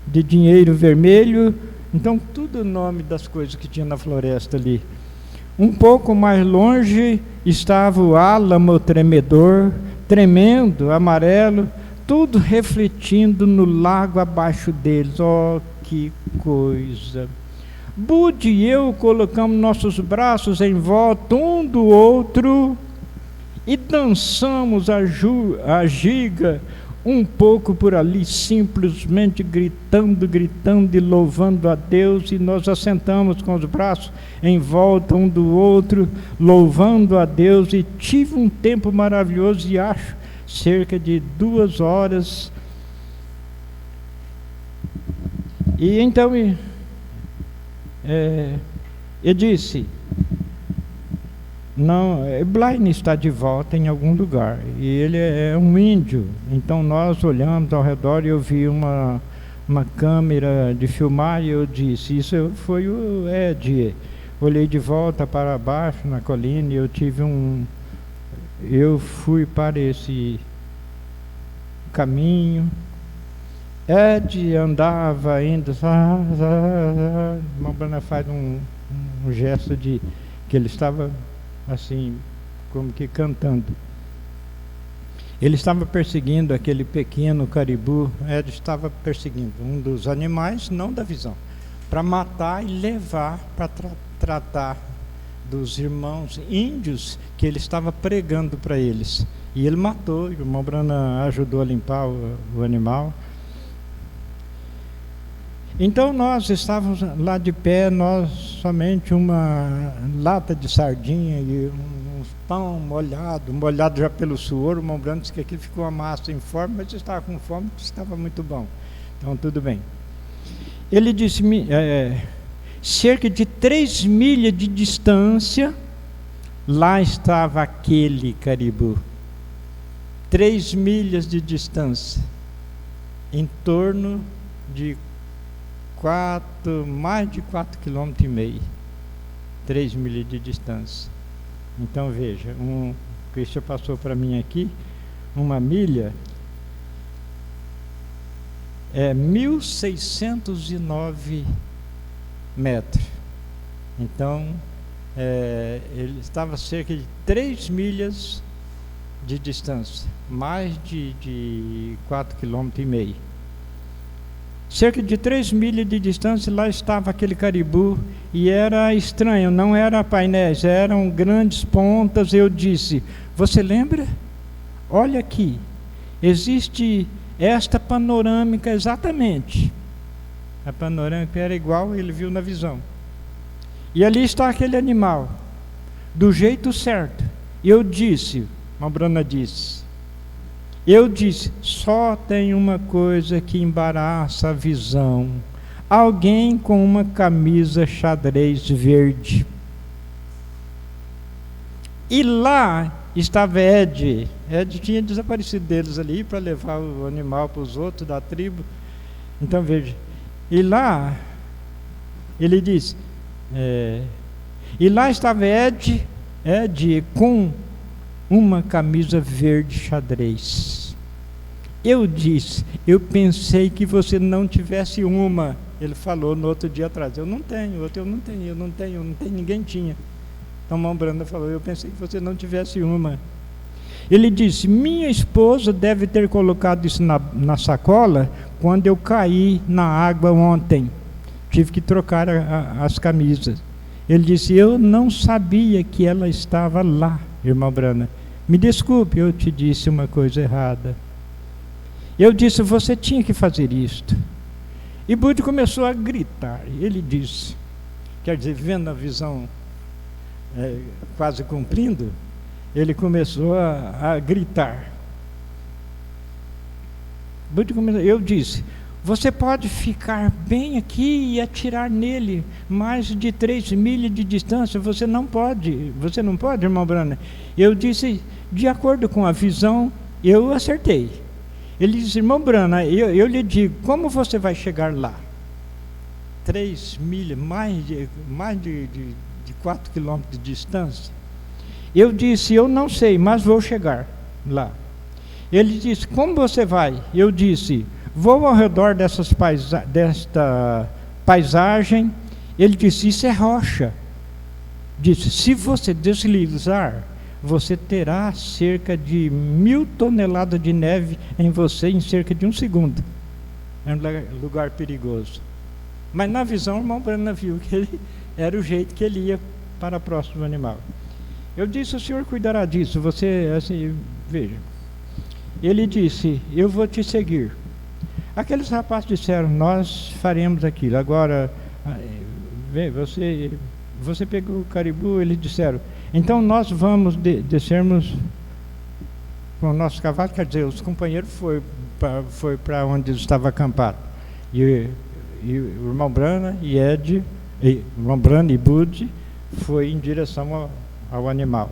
Speaker 1: dinheiro vermelho. Então tudo o nome das coisas que tinha na floresta ali. Um pouco mais longe estava o álamo tremedor, tremendo, amarelo, tudo refletindo no lago abaixo deles. Que coisa! Bud e eu colocamos nossos braços em volta um do outro e dançamos a giga um pouco por ali, simplesmente gritando e louvando a Deus. E nós assentamos com os braços em volta um do outro, louvando a Deus, e tive um tempo maravilhoso, e acho cerca de 2 horas. E então eu disse, não, Blaine está de volta em algum lugar, e ele é um índio. Então nós olhamos ao redor, e eu vi uma câmera de filmar, e eu disse, isso foi o Ed. Olhei de volta para baixo na colina, e eu fui para esse caminho. Ed andava ainda, Mont Blanc faz um gesto de que ele estava assim, como que cantando. Ele estava perseguindo aquele pequeno caribu. Ed estava perseguindo um dos animais, não da visão, para matar e levar para tratar dos irmãos índios que ele estava pregando para eles. E ele matou, e o irmão Brana ajudou a limpar o animal. Então nós estávamos lá de pé, nós somente uma lata de sardinha e um pão molhado já pelo suor. O irmão Brana disse que aquilo ficou uma massa informe, mas estava com fome, estava muito bom. Então tudo bem. Ele disse, cerca de 3 milhas de distância, lá estava aquele caribu. 3 milhas de distância, em torno de mais de 4,5 km, 3 milhas de distância. Então veja, o Christian passou para mim aqui, uma milha é 1.609 metros. Então ele estava cerca de 3 milhas de distância, mais de 4,5 km. Cerca de 3 milhas de distância, lá estava aquele caribu, e era estranho, não era painéis, eram grandes pontas. Eu disse, você lembra? Olha aqui, existe esta panorâmica exatamente. A panorâmica era igual, ele viu na visão. E ali está aquele animal, do jeito certo. Eu disse, a Bruna disse, eu disse, só tem uma coisa que embaraça a visão. Alguém com uma camisa xadrez verde. E lá estava Ed. Ed tinha desaparecido deles ali para levar o animal para os outros da tribo. Então veja. E lá, ele disse, e lá estava Ed com uma camisa verde xadrez. Eu disse, eu pensei que você não tivesse uma. Ele falou no outro dia atrás, eu não tenho, ninguém tinha. Então a irmã Branda falou, eu pensei que você não tivesse uma. Ele disse, minha esposa deve ter colocado isso na sacola quando eu caí na água ontem. Tive que trocar as camisas. Ele disse, eu não sabia que ela estava lá, irmã Brana. Me desculpe, eu te disse uma coisa errada. Eu disse, você tinha que fazer isto. E Budi começou a gritar. Ele disse, quer dizer, vendo a visão quase cumprindo, ele começou a gritar. Budi começou, eu disse, você pode ficar bem aqui e atirar nele mais de 3 milhas de distância. Você não pode, irmão Brana. Eu disse, de acordo com a visão, eu acertei. Ele disse, irmão Brana, eu lhe digo, como você vai chegar lá? 3 milhas, mais de 4 quilômetros de distância. Eu disse, eu não sei, mas vou chegar lá. Ele disse, como você vai? Eu disse, vou ao redor desta paisagem. Ele disse, isso é rocha. Disse, se você deslizar, você terá cerca de 1.000 toneladas de neve em você em cerca de 1 segundo. É um lugar perigoso. Mas na visão, o irmão Brana viu que ele era o jeito que ele ia para o próximo animal. Eu disse, o senhor cuidará disso, você, assim, veja. Ele disse, eu vou te seguir. Aqueles rapazes disseram, nós faremos aquilo. Agora, você pegou o caribu, eles disseram, então nós vamos descermos com o nosso cavalo, quer dizer, os companheiros foi para onde estava acampado. E o irmão Brana e Ed, o irmão Brana e Budi foi em direção ao animal.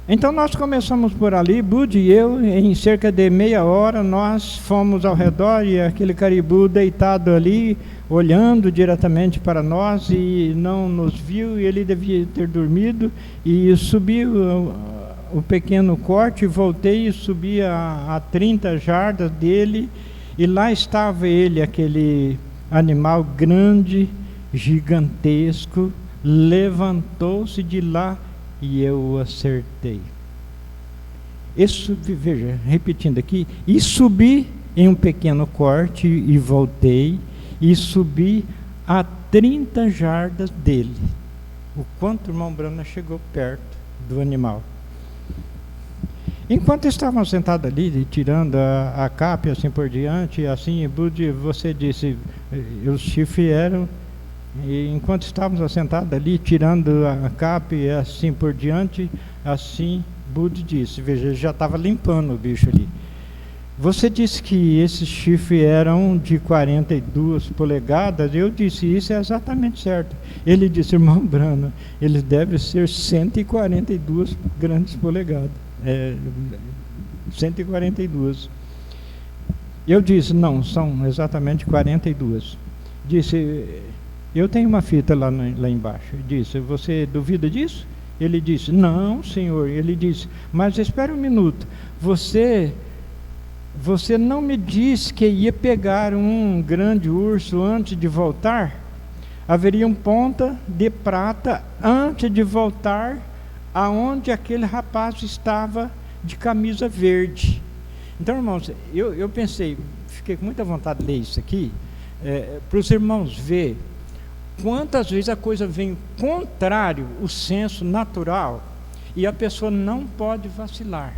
Speaker 1: Então nós começamos por ali, Budi e eu, em cerca de meia hora, nós fomos ao redor e aquele caribu deitado ali, olhando diretamente para nós e não nos viu, e ele devia ter dormido, e subi o pequeno corte, voltei e subi a 30 jardas dele, e lá estava ele, aquele animal grande, gigantesco levantou-se de lá e eu o acertei. Veja, repetindo aqui, e subi em um pequeno corte e voltei e subi a 30 jardas dele. O quanto o irmão Brana chegou perto do animal. Enquanto estavam sentados ali, tirando a capa e assim por diante, assim, Budi, você disse, os chifres eram, e enquanto estávamos sentados ali, tirando a capa e assim por diante, assim, Budi disse, veja, ele já estava limpando o bicho ali. Você disse que esses chifres eram de 42 polegadas, eu disse, isso é exatamente certo. Ele disse, irmão Brana, eles devem ser 142 grandes polegadas. 142. Eu disse, não, são exatamente 42. Disse, eu tenho uma fita lá embaixo. Disse, você duvida disso? Ele disse, não, senhor. Ele disse, mas espere um minuto. Você não me disse que ia pegar um grande urso antes de voltar? Haveria um ponta de prata antes de voltar aonde aquele rapaz estava de camisa verde. Então, irmãos, eu pensei, fiquei com muita vontade de ler isso aqui, para os irmãos ver quantas vezes a coisa vem contrário ao senso natural e a pessoa não pode vacilar.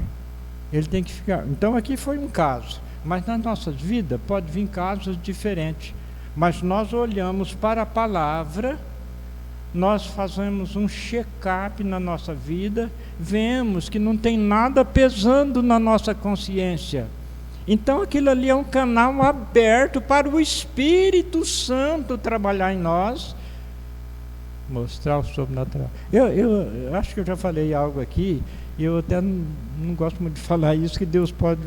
Speaker 1: Ele tem que ficar. Então, aqui foi um caso, mas nas nossas vidas pode vir casos diferentes. Mas nós olhamos para a palavra, nós fazemos um check-up na nossa vida, vemos que não tem nada pesando na nossa consciência. Então aquilo ali é um canal aberto para o Espírito Santo trabalhar em nós, mostrar o sobrenatural. Eu acho que eu já falei algo aqui, e eu até não gosto muito de falar isso, que Deus pode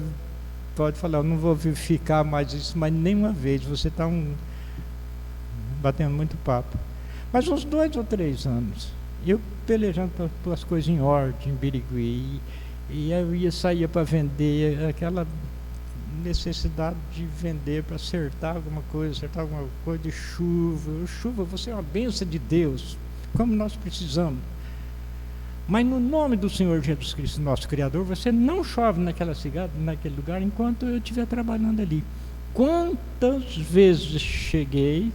Speaker 1: falar, eu não vou ficar mais isso, mas nenhuma vez, você está batendo muito papo. Mas uns 2 ou 3 anos, eu pelejando pelas coisas em ordem, em Birigui, e eu saía para vender, aquela necessidade de vender para acertar alguma coisa de chuva. Chuva, você é uma bênção de Deus, como nós precisamos. Mas no nome do Senhor Jesus Cristo, nosso Criador, você não chove naquele lugar enquanto eu estiver trabalhando ali. Quantas vezes cheguei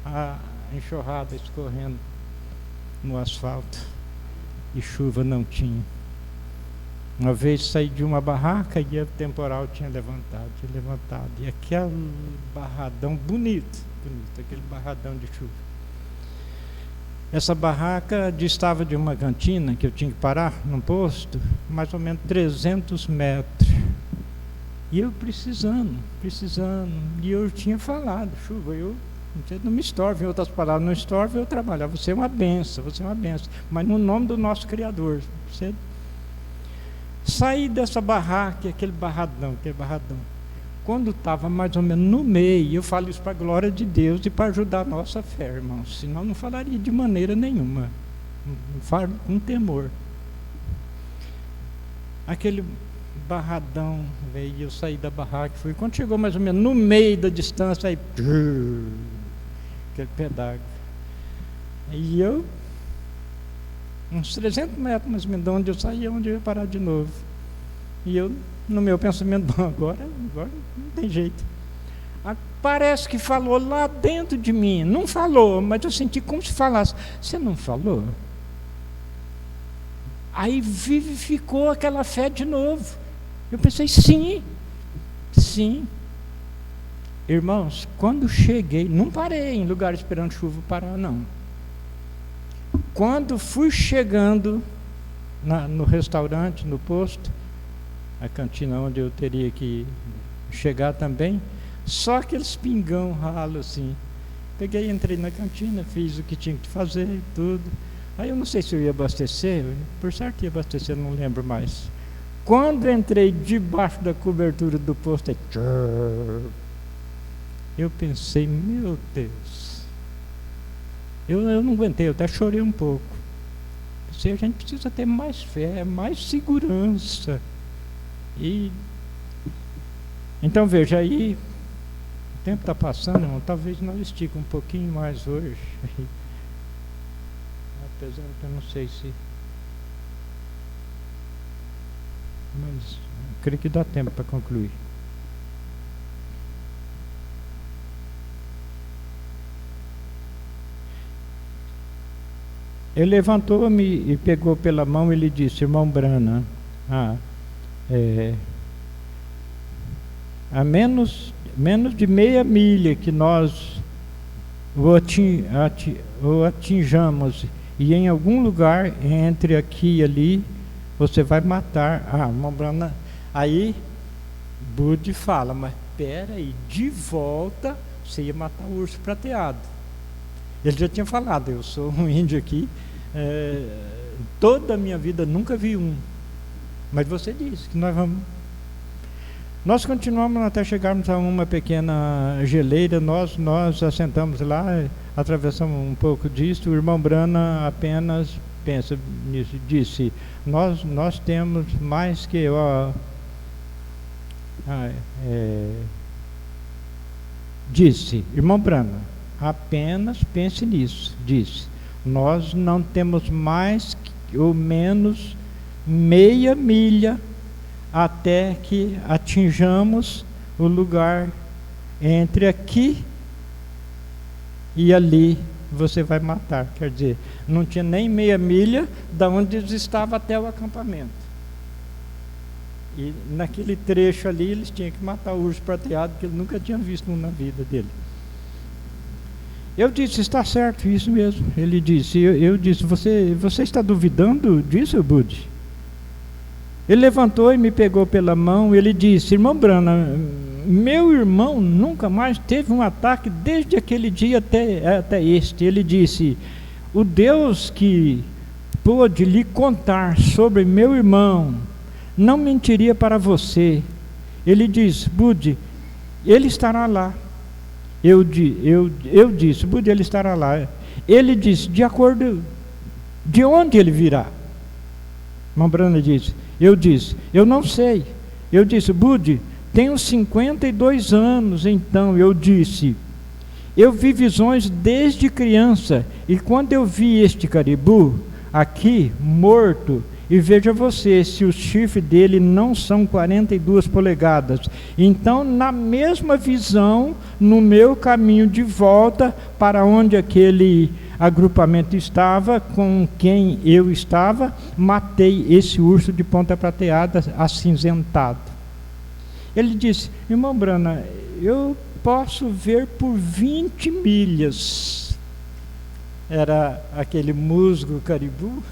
Speaker 1: a enxurrada escorrendo no asfalto e chuva não tinha. Uma vez saí de uma barraca e o temporal tinha levantado, e aquele barradão bonito, aquele barradão de chuva. Essa barraca distava de uma cantina que eu tinha que parar num posto, mais ou menos 300 metros. E eu precisando, e eu tinha falado, chuva, você não me estorve, em outras palavras, não estorve eu trabalhar, você é uma benção, mas no nome do nosso Criador, você saí dessa barraca, aquele barradão, quando estava mais ou menos no meio, eu falo isso para a glória de Deus e para ajudar a nossa fé, irmãos, senão não falaria de maneira nenhuma, não falo com temor. Aquele barradão veio, eu saí da barraca, quando chegou mais ou menos no meio da distância, aí aquele pé d'água, e eu uns 300 metros mais ou menos de onde eu saí, onde eu ia parar de novo, e eu no meu pensamento, bom, agora não tem jeito. Parece que falou lá dentro de mim, não falou, mas eu senti como se falasse, você não falou? Aí vivificou aquela fé de novo. Eu pensei, sim. Irmãos, quando cheguei, não parei em lugar esperando chuva parar, não. Quando fui chegando no restaurante, no posto, a cantina onde eu teria que chegar também, só aqueles pingão ralo assim. Peguei, entrei na cantina, fiz o que tinha que fazer e tudo. Aí eu não sei se eu ia abastecer, por certo ia abastecer, não lembro mais. Quando entrei debaixo da cobertura do posto, eu pensei, meu Deus, eu não aguentei, eu até chorei um pouco. Pensei, a gente precisa ter mais fé, mais segurança. Então veja, aí tempo está passando, irmão. Talvez nós estique um pouquinho mais hoje. Apesar que eu não sei se... Mas creio que dá tempo para concluir. Ele levantou-me e pegou pela mão e lhe disse: irmão Branham, a menos de meia milha que nós o atinjamos, e em algum lugar entre aqui e ali, você vai matar. Irmão Branham. Aí Bud fala: mas espera aí, de volta você ia matar o urso prateado. Ele já tinha falado: eu sou um índio aqui, toda a minha vida nunca vi um, mas você disse que nós vamos. Nós continuamos até chegarmos a uma pequena geleira. Nós assentamos lá, atravessamos um pouco disso. O irmão Branham apenas pensa nisso, disse: nós temos mais que disse, irmão Branham, apenas pense nisso, disse: nós não temos mais ou menos meia milha até que atinjamos o lugar entre aqui e ali, você vai matar. Quer dizer, não tinha nem meia milha da onde eles estavam até o acampamento. E naquele trecho ali eles tinham que matar o urso prateado, que eles nunca tinham visto um na vida dele. Eu disse: está certo, isso mesmo. Ele disse, eu disse: você está duvidando disso, Bud? Ele levantou e me pegou pela mão. Ele disse: irmão Branham, meu irmão nunca mais teve um ataque desde aquele dia até este. Ele disse: o Deus que pôde lhe contar sobre meu irmão não mentiria para você. Ele disse: Bud, ele estará lá. Eu disse: Bud, ele estará lá. Ele disse: de acordo, de onde ele virá? Irmão Branham disse: eu disse: eu não sei. Eu disse: Bud, tenho 52 anos. Então eu disse: eu vi visões desde criança, e quando eu vi este caribu aqui morto, e veja você, se os chifres dele não são 42 polegadas. Então, na mesma visão, no meu caminho de volta para onde aquele agrupamento estava, com quem eu estava, matei esse urso de ponta prateada, acinzentado. Ele disse: irmão Branham, eu posso ver por 20 milhas. Era aquele musgo caribu.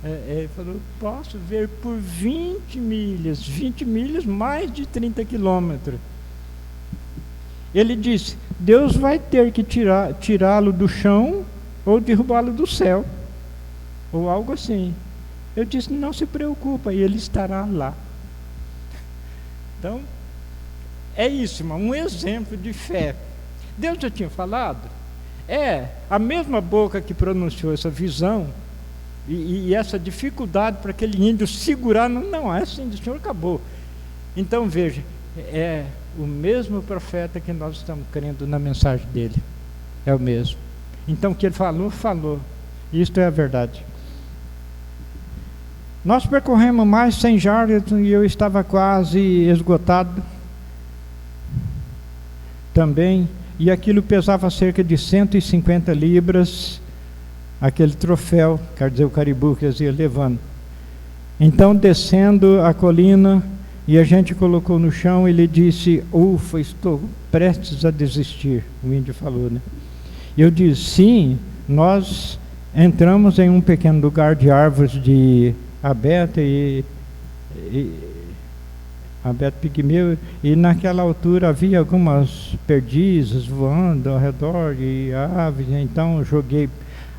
Speaker 1: Ele falou: posso ver por 20 milhas, mais de 30 quilômetros. Ele disse: Deus vai ter que tirá-lo do chão ou derrubá-lo do céu, ou algo assim. Eu disse: não se preocupa, ele estará lá. Então, é isso, irmão, um exemplo de fé. Deus já tinha falado. A mesma boca que pronunciou essa visão e essa dificuldade para aquele índio segurar, não é assim, o Senhor acabou. Então veja, é o mesmo profeta que nós estamos crendo na mensagem dele, é o mesmo. Então o que ele falou, isto é a verdade. Nós percorremos mais 100 jardas e eu estava quase esgotado também, e aquilo pesava cerca de 150 libras, aquele troféu, quer dizer, o caribu que eles iam levando. Então, descendo a colina, e a gente colocou no chão, ele disse: ufa, estou prestes a desistir. O índio falou, né? Eu disse: sim, nós entramos em um pequeno lugar de árvores de abeto abeto pigmeu, e naquela altura havia algumas perdizes voando ao redor e aves. Então joguei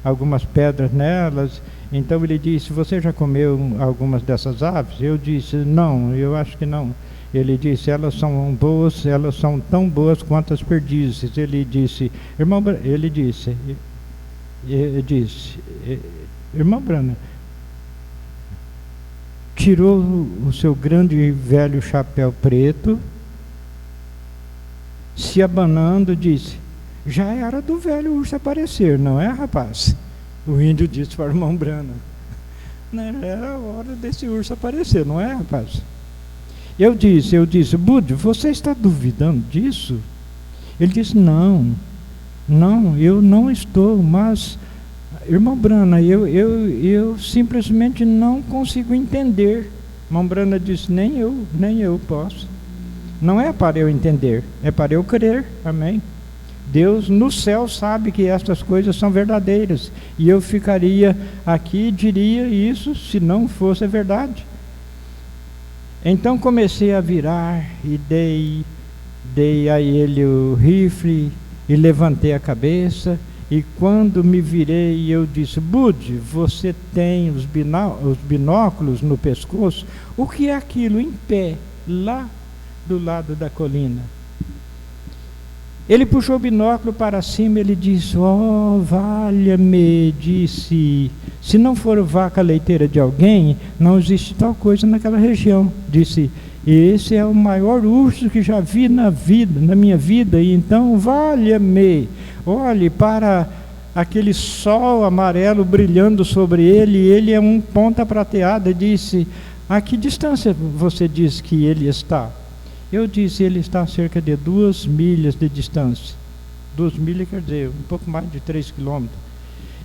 Speaker 1: algumas pedras nelas. Então ele disse: você já comeu algumas dessas aves? Eu disse: não, eu acho que não. Ele disse: elas são boas, elas são tão boas quanto as perdizes. Ele disse: irmão Branham, tirou o seu grande e velho chapéu preto se abanando, disse: já era do velho urso aparecer, não é, rapaz? O índio disse para o irmão Branham: não era a hora desse urso aparecer, não é, rapaz? Eu disse: Budi, você está duvidando disso? Ele disse: não, eu não estou, mas, irmão Branham, eu simplesmente não consigo entender. Irmão Branham disse: nem eu posso. Não é para eu entender, é para eu crer, amém? Deus no céu sabe que estas coisas são verdadeiras, e eu ficaria aqui e diria isso se não fosse verdade. Então comecei a virar e dei a ele o rifle e levantei a cabeça, e quando me virei eu disse: Budi, você tem os binóculos no pescoço? O que é aquilo em pé, lá do lado da colina? Ele puxou o binóculo para cima, ele disse: oh, valha-me, disse, se não for vaca leiteira de alguém, não existe tal coisa naquela região. Disse: esse é o maior urso que já vi na minha vida, e então valha-me, olhe para aquele sol amarelo brilhando sobre ele, ele é um ponta prateada. Disse: a que distância você diz que ele está? Eu disse: ele está a cerca de 2 milhas de distância. 2 milhas quer dizer um pouco mais de 3 quilômetros.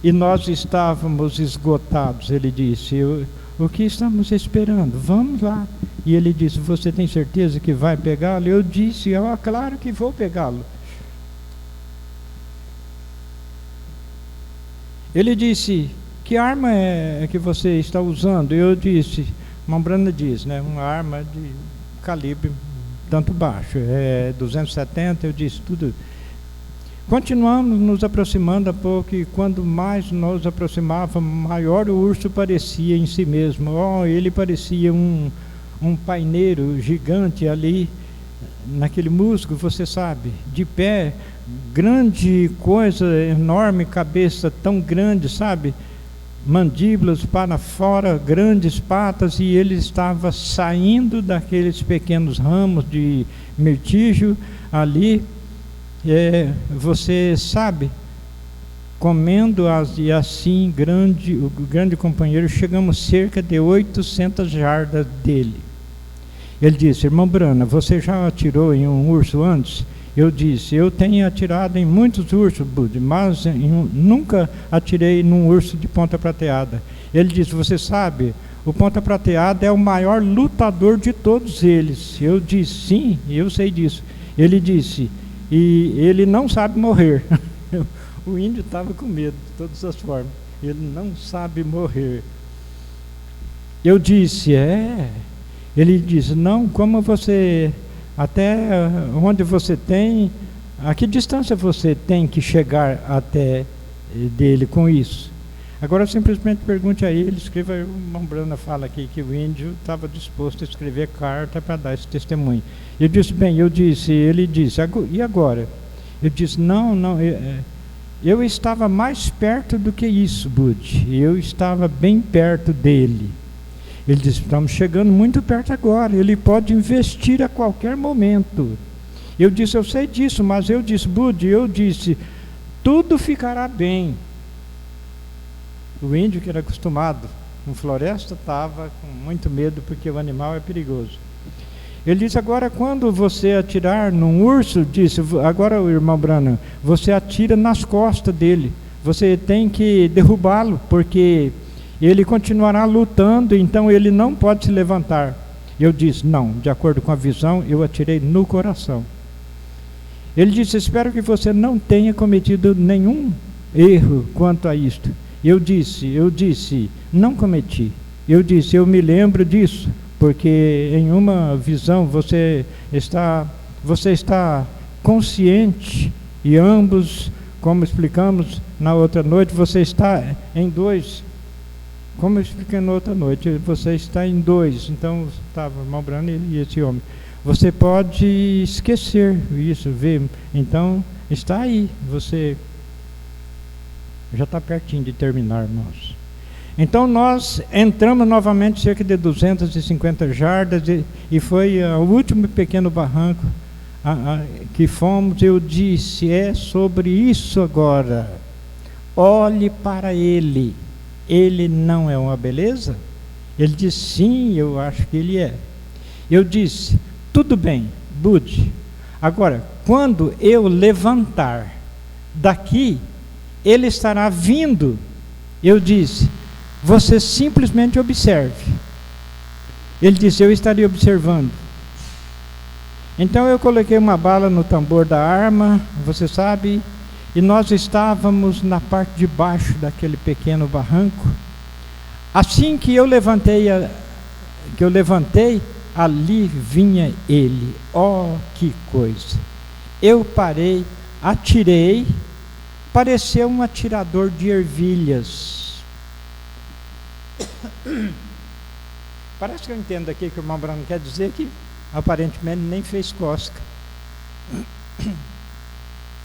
Speaker 1: E nós estávamos esgotados. Ele disse: o que estamos esperando? Vamos lá. E ele disse: você tem certeza que vai pegá-lo? Eu disse: claro que vou pegá-lo. Ele disse: que arma é que você está usando? Eu disse: irmão Branham diz, né, uma arma de calibre tanto baixo, 270, eu disse tudo. Continuamos nos aproximando a pouco, e quando mais nos aproximávamos, maior o urso parecia em si mesmo. Ele parecia um paineiro gigante ali, naquele musgo, você sabe, de pé, grande coisa, enorme, cabeça tão grande, sabe? Mandíbulas para fora, grandes patas, e ele estava saindo daqueles pequenos ramos de mirtígio ali, você sabe, comendo e assim, o grande companheiro, chegamos cerca de 800 jardas dele. Ele disse: irmão Branham, você já atirou em um urso antes? Eu disse: eu tenho atirado em muitos ursos, Budi, mas nunca atirei num urso de ponta prateada. Ele disse: você sabe, o ponta prateada é o maior lutador de todos eles. Eu disse: sim, eu sei disso. Ele disse: e ele não sabe morrer. O índio estava com medo, de todas as formas. Ele não sabe morrer. Eu disse: Ele disse: não, como você... até onde você tem, a que distância você tem que chegar até dele com isso? Agora simplesmente pergunte a ele, escreva. O irmão Branham fala aqui que o índio estava disposto a escrever carta para dar esse testemunho. Eu disse: bem, ele disse: e agora? Eu disse: não, eu estava mais perto do que isso, Budi, eu estava bem perto dele. Ele disse: estamos chegando muito perto agora, ele pode investir a qualquer momento. Eu disse: eu sei disso, mas eu disse: Budi, tudo ficará bem. O índio, que era acostumado com floresta, estava com muito medo, porque o animal é perigoso. Ele disse: agora, quando você atirar num urso, disse, agora o irmão Branham, você atira nas costas dele, você tem que derrubá-lo, porque ele continuará lutando, então ele não pode se levantar. Eu disse: não, de acordo com a visão, eu atirei no coração. Ele disse: espero que você não tenha cometido nenhum erro quanto a isto. Eu disse, não cometi. Eu disse: eu me lembro disso, porque em uma visão você está consciente, e ambos, como explicamos na outra noite, você está em dois. Como eu expliquei na outra noite, você está em dois. Então estava o irmão Branham e esse homem. Você pode esquecer isso, ver. Então está aí, você já está pertinho de terminar, irmãos. Então nós entramos novamente cerca de 250 jardas, e foi o último pequeno barranco que fomos, eu disse, é sobre isso agora. Olhe para ele. Ele não é uma beleza? Ele disse, sim, eu acho que ele é. Eu disse, tudo bem, Bud. Agora, quando eu levantar daqui, ele estará vindo. Eu disse, você simplesmente observe. Ele disse, eu estaria observando. Então eu coloquei uma bala no tambor da arma, você sabe, e nós estávamos na parte de baixo daquele pequeno barranco. Assim que eu levantei, ali vinha ele. Oh, que coisa! Eu parei, atirei, pareceu um atirador de ervilhas. Parece que eu entendo aqui que o irmão Branco quer dizer que aparentemente nem fez cosca.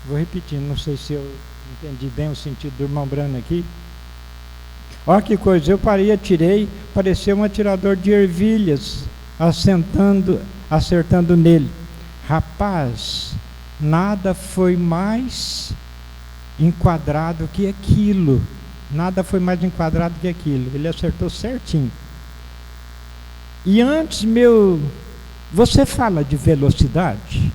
Speaker 1: Vou repetir, não sei se eu entendi bem o sentido do irmão Branco aqui. Olha que coisa, eu parei, atirei, pareceu um atirador de ervilhas, acertando nele. Rapaz, nada foi mais enquadrado que aquilo. Nada foi mais enquadrado que aquilo. Ele acertou certinho. E antes você fala de velocidade?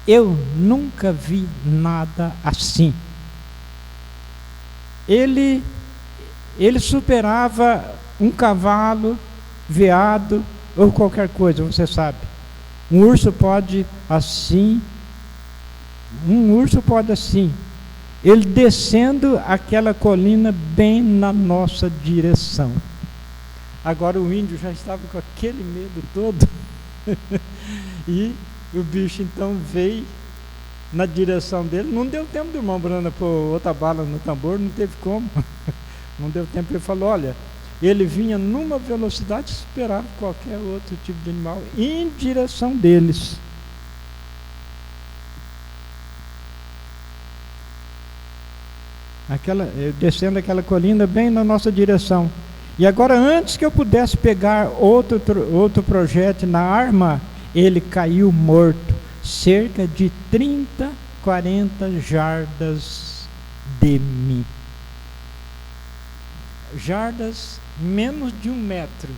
Speaker 1: Eu nunca vi nada assim. Ele superava um cavalo, veado ou qualquer coisa, você sabe. Um urso pode assim. Ele descendo aquela colina bem na nossa direção. Agora o índio já estava com aquele medo todo. E o bicho então veio na direção dele. Não deu tempo do irmão Brana pôr outra bala no tambor, não teve como. Não deu tempo. Ele falou, olha, ele vinha numa velocidade que esperava qualquer outro tipo de animal em direção deles. Descendo aquela colina bem na nossa direção. E agora, antes que eu pudesse pegar outro projétil na arma, ele caiu morto, cerca de 30, 40 jardas de mim. Jardas menos de 1 metro.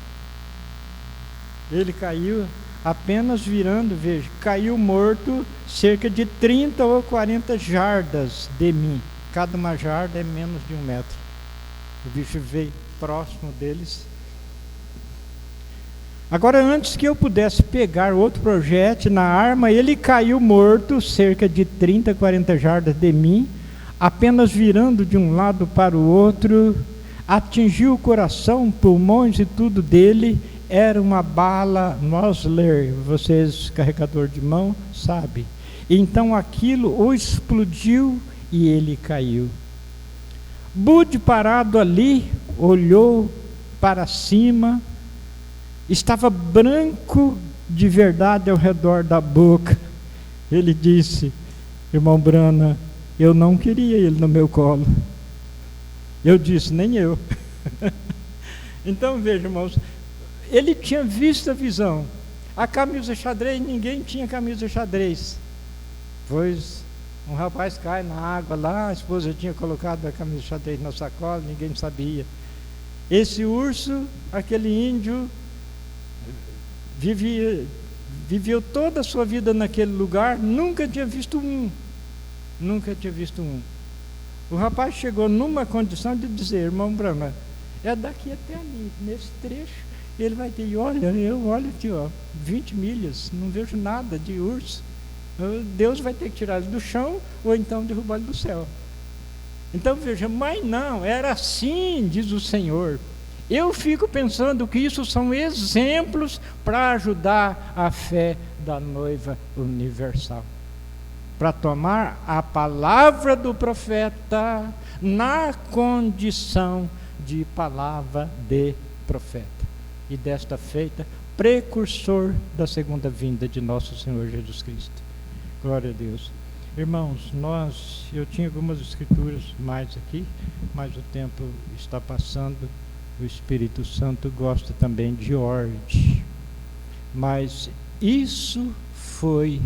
Speaker 1: Ele caiu apenas virando, veja, caiu morto cerca de 30 ou 40 jardas de mim. Cada uma jarda é menos de 1 metro. O bicho veio próximo deles. Agora, antes que eu pudesse pegar outro projétil na arma, ele caiu morto, cerca de 30, 40 jardas de mim, apenas virando de um lado para o outro, atingiu o coração, pulmões e tudo dele. Era uma bala Mosler, vocês, carregador de mão, sabem. Então aquilo o explodiu e ele caiu. Bud, parado ali, olhou para cima, estava branco de verdade ao redor da boca. Ele disse, irmão Brana, eu não queria ele no meu colo. Eu disse, nem eu. Então veja, irmãos, ele tinha visto a visão. A camisa xadrez, ninguém tinha camisa xadrez. Pois um rapaz cai na água lá, a esposa tinha colocado a camisa xadrez na sacola, ninguém sabia. Esse urso, aquele índio, viveu toda a sua vida naquele lugar, nunca tinha visto um. O rapaz chegou numa condição de dizer, irmão Brana, é daqui até ali, nesse trecho, ele vai ter, olha, eu olho aqui, 20 milhas, não vejo nada de urso. Deus vai ter que tirar ele do chão, ou então derrubar ele do céu. Então veja, mas não, era assim, diz o Senhor. Eu fico pensando que isso são exemplos para ajudar a fé da noiva universal. Para tomar a palavra do profeta na condição de palavra de profeta. E desta feita, precursor da segunda vinda de nosso Senhor Jesus Cristo. Glória a Deus. Irmãos, eu tinha algumas escrituras mais aqui, mas o tempo está passando. O Espírito Santo gosta também de ordem. Mas isso foi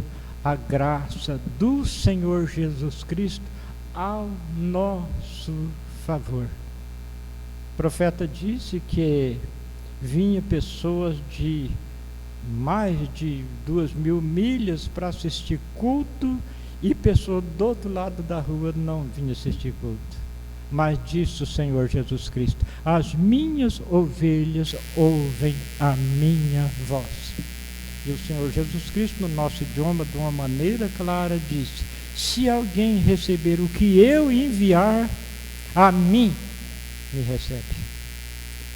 Speaker 1: a graça do Senhor Jesus Cristo ao nosso favor. O profeta disse que vinha pessoas de mais de 2.000 milhas para assistir culto, e pessoa do outro lado da rua não vinha assistir culto. Mas disse o Senhor Jesus Cristo: as minhas ovelhas ouvem a minha voz. E o Senhor Jesus Cristo, no nosso idioma, de uma maneira clara, disse: se alguém receber o que eu enviar, a mim me recebe.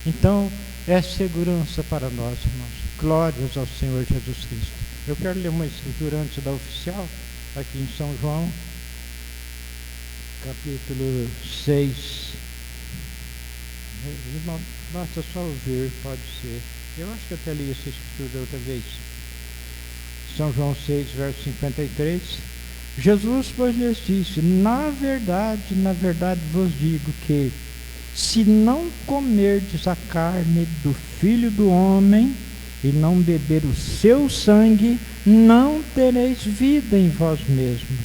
Speaker 1: Então, é segurança para nós, irmãos. Glórias ao Senhor Jesus Cristo. Eu quero ler uma escritura antes da oficial, aqui em São João, capítulo 6. Irmão, basta só ouvir, pode ser. Eu acho que eu até li essa escritura outra vez. São João 6, verso 53. Jesus, pois, lhes disse: na verdade vos digo que, se não comerdes a carne do Filho do Homem e não beber o seu sangue, não tereis vida em vós mesmos.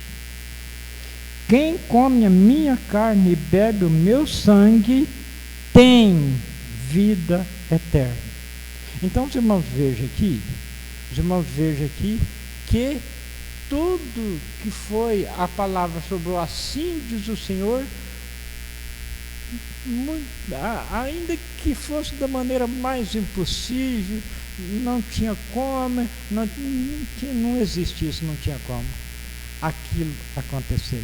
Speaker 1: Quem come a minha carne e bebe o meu sangue tem vida eterna. Então, os irmãos vejam aqui que tudo que foi a palavra sobre o assim diz o Senhor, ainda que fosse da maneira mais impossível, não tinha como, não existia isso, não tinha como aquilo acontecer.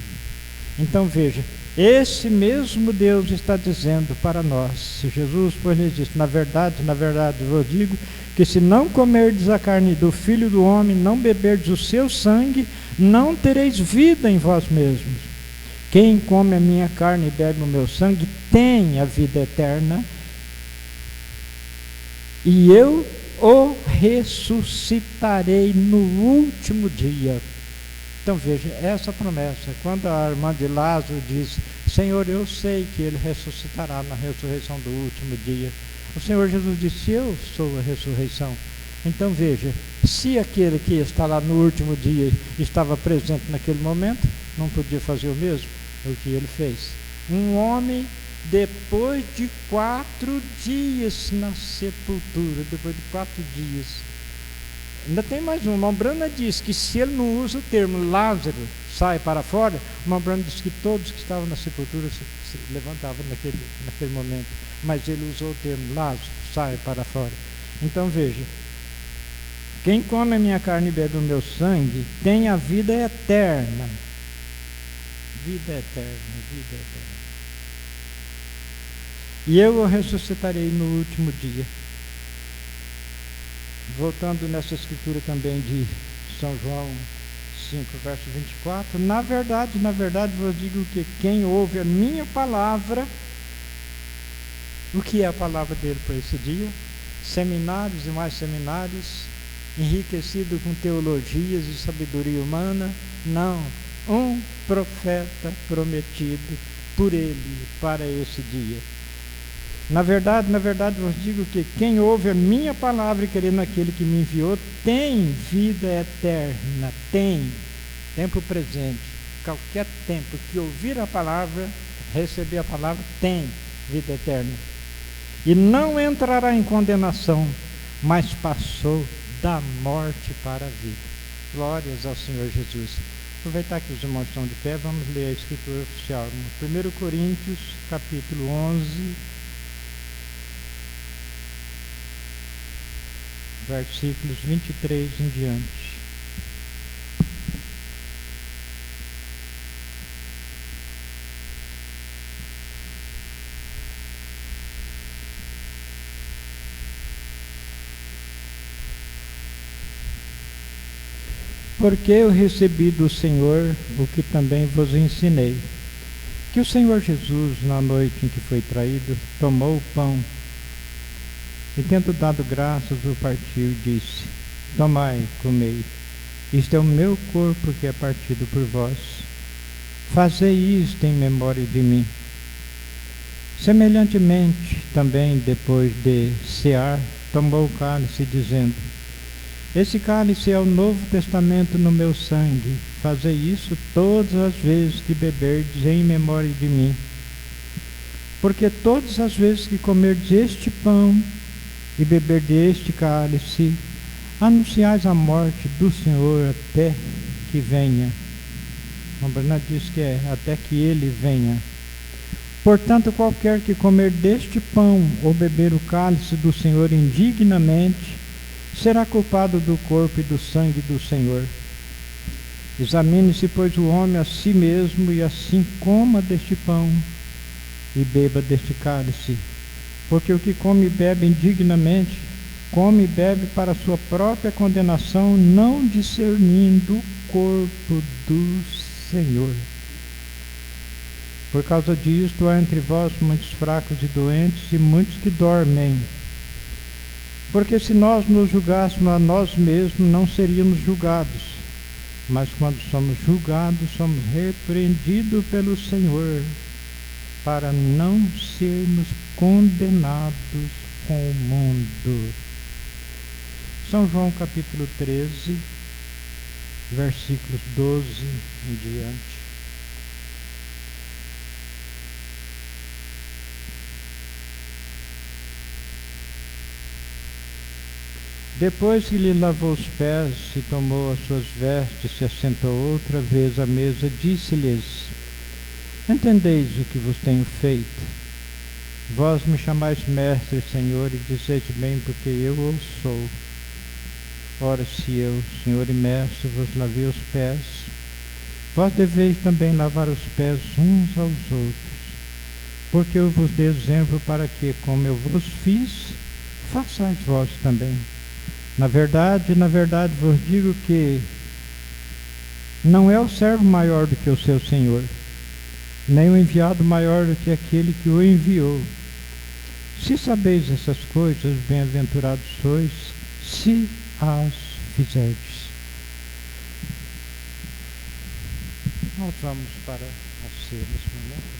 Speaker 1: Então veja, esse mesmo Deus está dizendo para nós. Jesus, pois, lhes disse: na verdade vos digo que, se não comerdes a carne do Filho do Homem, não beberdes o seu sangue, não tereis vida em vós mesmos. Quem come a minha carne e bebe o meu sangue tem a vida eterna, e eu o ressuscitarei no último dia. Então veja, essa promessa, quando a irmã de Lázaro diz: Senhor, eu sei que ele ressuscitará na ressurreição do último dia, o Senhor Jesus disse: eu sou a ressurreição. Então veja, se aquele que está lá no último dia estava presente naquele momento, não podia fazer o mesmo? É o que ele fez. Um homem, depois de 4 dias na sepultura, depois de 4 dias. Ainda tem mais um. Mombrana diz que, se ele não usa o termo Lázaro sai para fora, Mombrana diz que todos que estavam na sepultura se levantavam naquele momento. Mas ele usou o termo Lázaro sai para fora. Então veja, quem come a minha carne e bebe o meu sangue tem a vida eterna. Vida eterna, vida eterna. E eu o ressuscitarei no último dia. Voltando nessa escritura também de São João 5, verso 24. Na verdade vos digo que quem ouve a minha palavra, o que é a palavra dele para esse dia? Seminários e mais seminários, enriquecido com teologias e sabedoria humana? Não, um profeta prometido por ele para esse dia. Na verdade vos digo que quem ouve a minha palavra e crê naquele que me enviou tem vida eterna. Tem, tempo presente, qualquer tempo que ouvir a palavra, receber a palavra, tem vida eterna. E não entrará em condenação, mas passou da morte para a vida. Glórias ao Senhor Jesus. Aproveitar que os irmãos estão de pé, vamos ler a escritura oficial. 1 Coríntios, capítulo 11, versículos 23 em diante. Porque eu recebi do Senhor o que também vos ensinei, que o Senhor Jesus, na noite em que foi traído, tomou o pão e, tendo dado graças, o partiu e disse: tomai, comei, isto é o meu corpo que é partido por vós. Fazei isto em memória de mim. Semelhantemente, também depois de cear, tomou o cálice, dizendo: Esse cálice é o novo testamento no meu sangue. Fazei isso todas as vezes que beberdes em memória de mim. Porque todas as vezes que comerdes este pão e beberdes este cálice, anunciais a morte do Senhor até que venha. O Bernardo diz que é até que ele venha. Portanto, qualquer que comer deste pão ou beber o cálice do Senhor indignamente, será culpado do corpo e do sangue do Senhor. Examine-se, pois, o homem a si mesmo, e assim coma deste pão e beba deste cálice. Porque o que come e bebe indignamente, come e bebe para sua própria condenação, não discernindo o corpo do Senhor. Por causa disto, há entre vós muitos fracos e doentes, e muitos que dormem. Porque se nós nos julgássemos a nós mesmos, não seríamos julgados. Mas quando somos julgados, somos repreendidos pelo Senhor, para não sermos condenados com o mundo. São João capítulo 13, versículos 12 em diante. Depois que lhe lavou os pés e tomou as suas vestes, se assentou outra vez à mesa, disse-lhes: Entendeis o que vos tenho feito? Vós me chamais mestre, Senhor, e dizeis bem, porque eu o sou. Ora, se eu, Senhor e mestre, vos lavei os pés, vós deveis também lavar os pés uns aos outros. Porque eu vos dei exemplo para que, como eu vos fiz, façais vós também. Na verdade vos digo que não é o servo maior do que o seu senhor, nem o enviado maior do que aquele que o enviou. Se sabeis essas coisas, bem-aventurados sois, se as fizerdes. Nós vamos para a ceia nesse momento.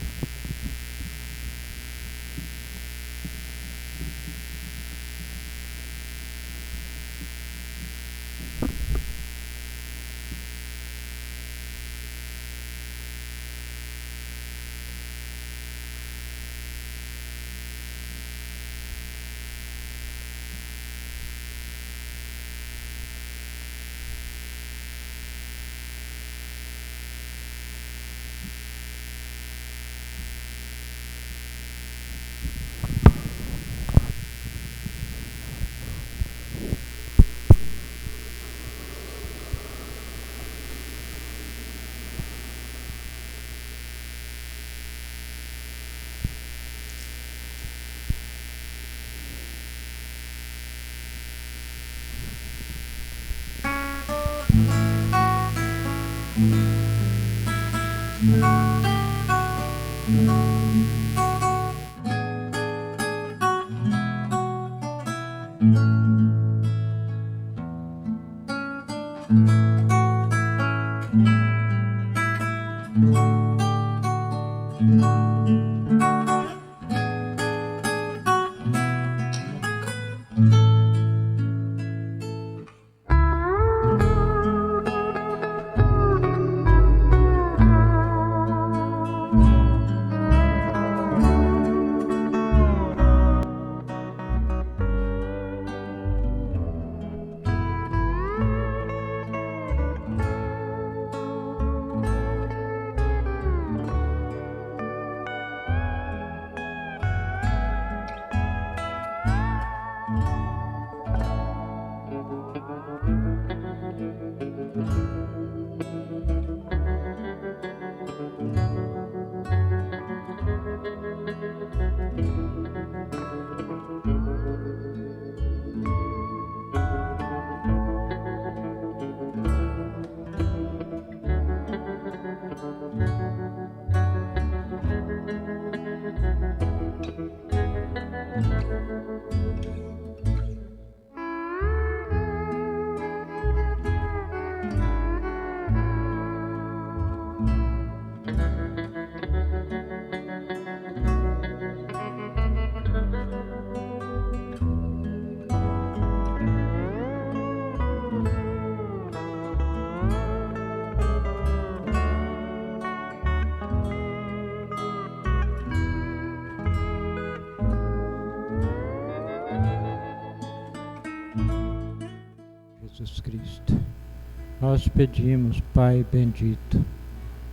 Speaker 1: Nós pedimos, Pai bendito,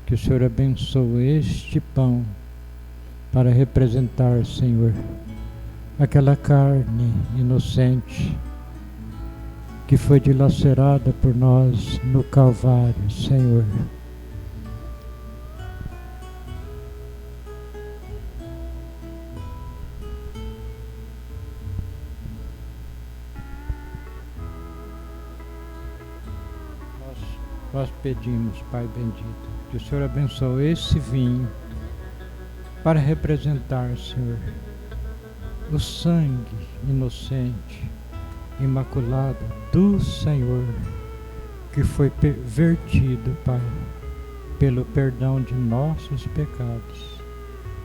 Speaker 1: que o Senhor abençoe este pão para representar, Senhor, aquela carne inocente que foi dilacerada por nós no Calvário, Senhor. Nós pedimos, Pai bendito, que o Senhor abençoe esse vinho para representar, Senhor, o sangue inocente, imaculado do Senhor, que foi vertido, Pai, pelo perdão de nossos pecados.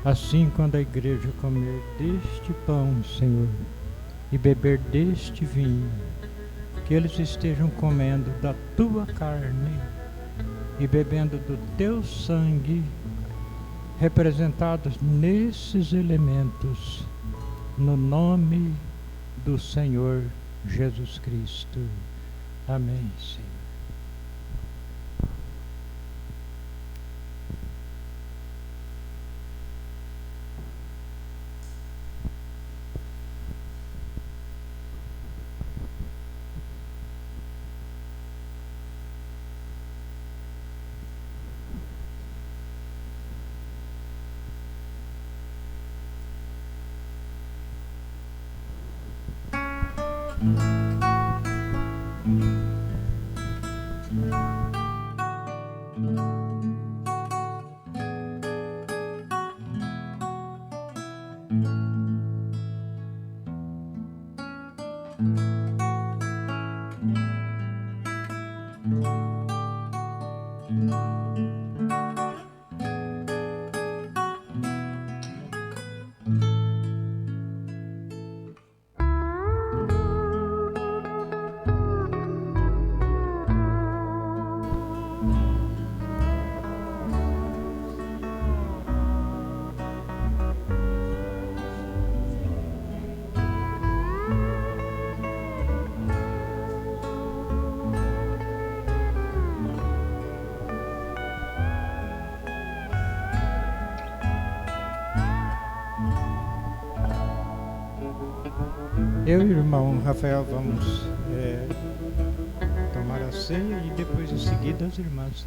Speaker 1: Assim, quando a igreja comer deste pão, Senhor, e beber deste vinho, que eles estejam comendo da tua carne e bebendo do teu sangue, representados nesses elementos, no nome do Senhor Jesus Cristo. Amém, Senhor. Eu e o irmão Rafael vamos tomar a ceia e depois em seguida as irmãs.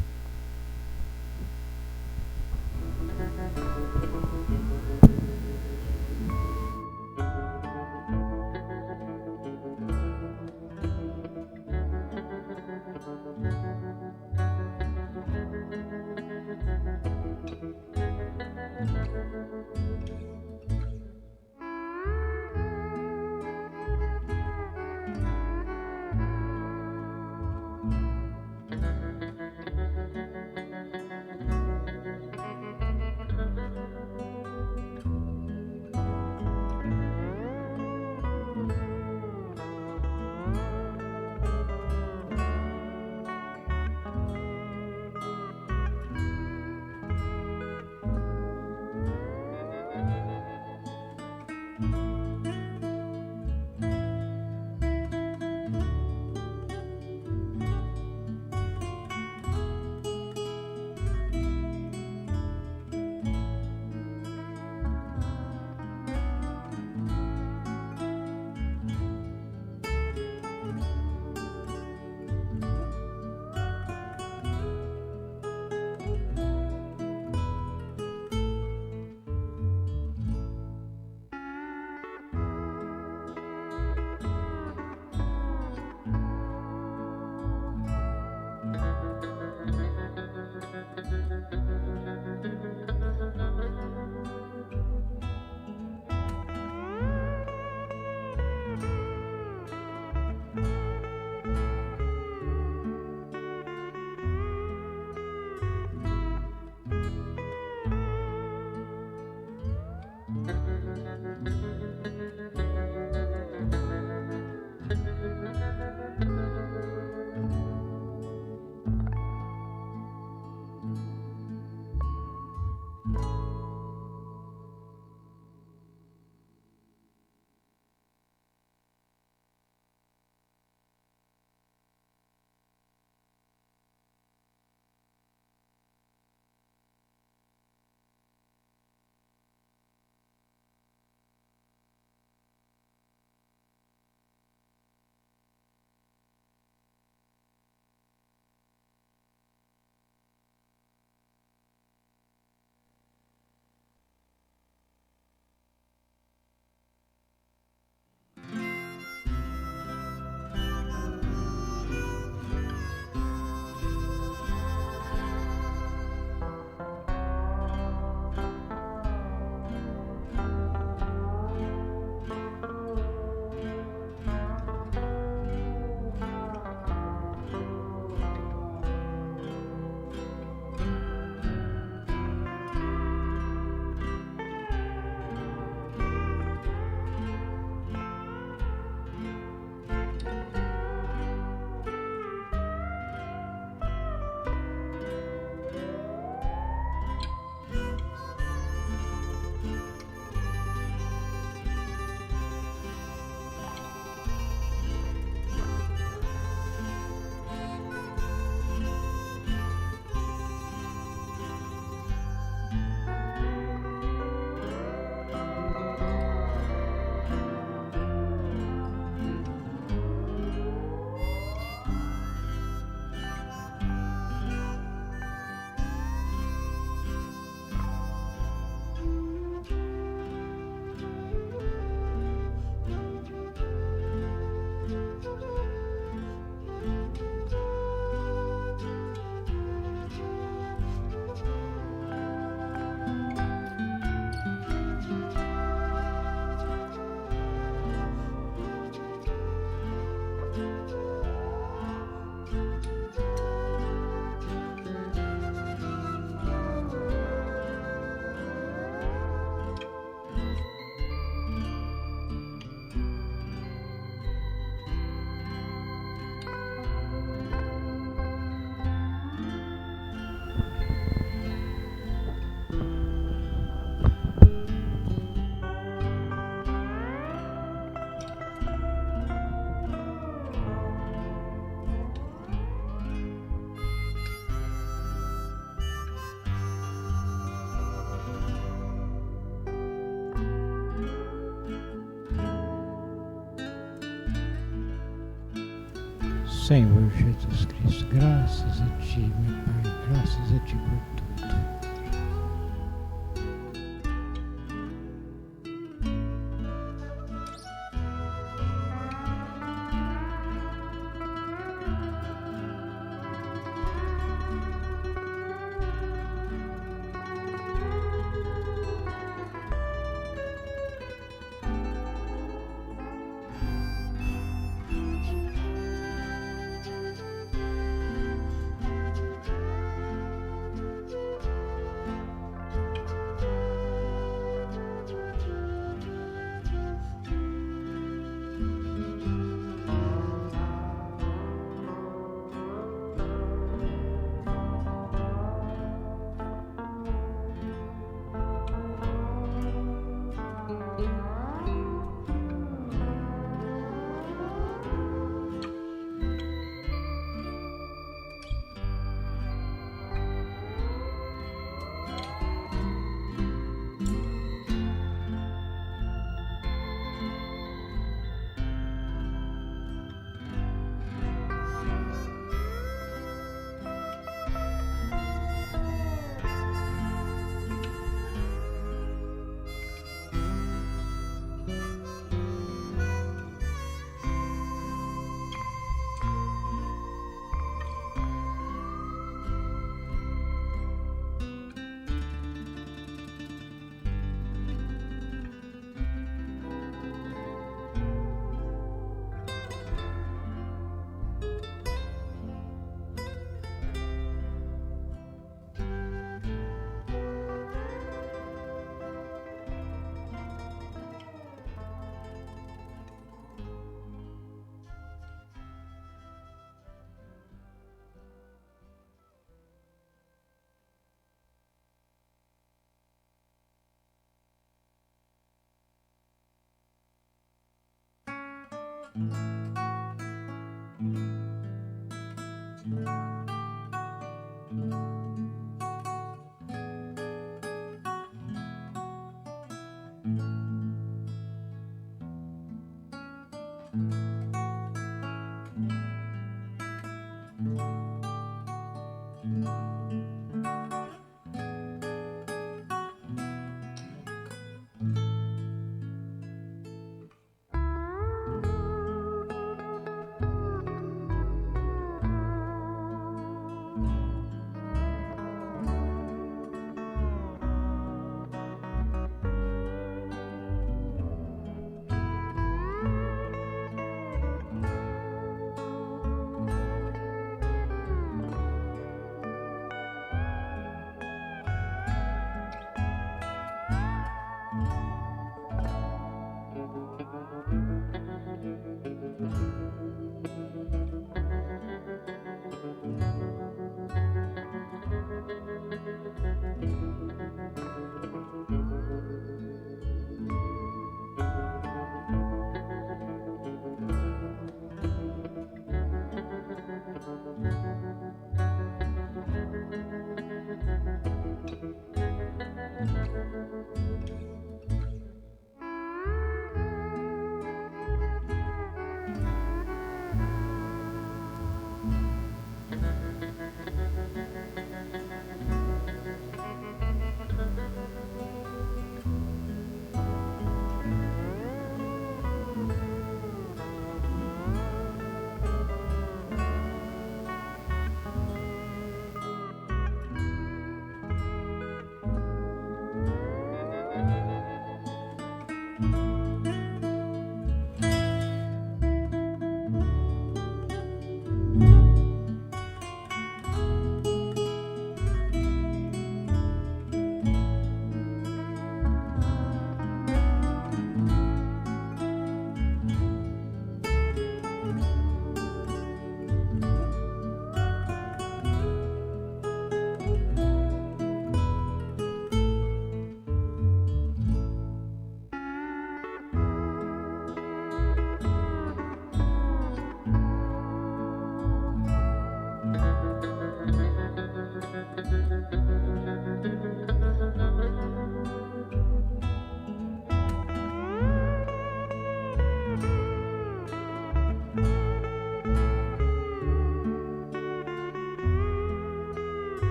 Speaker 1: Senhor Jesus Cristo, graças a Ti, meu Pai, graças a Ti por tudo.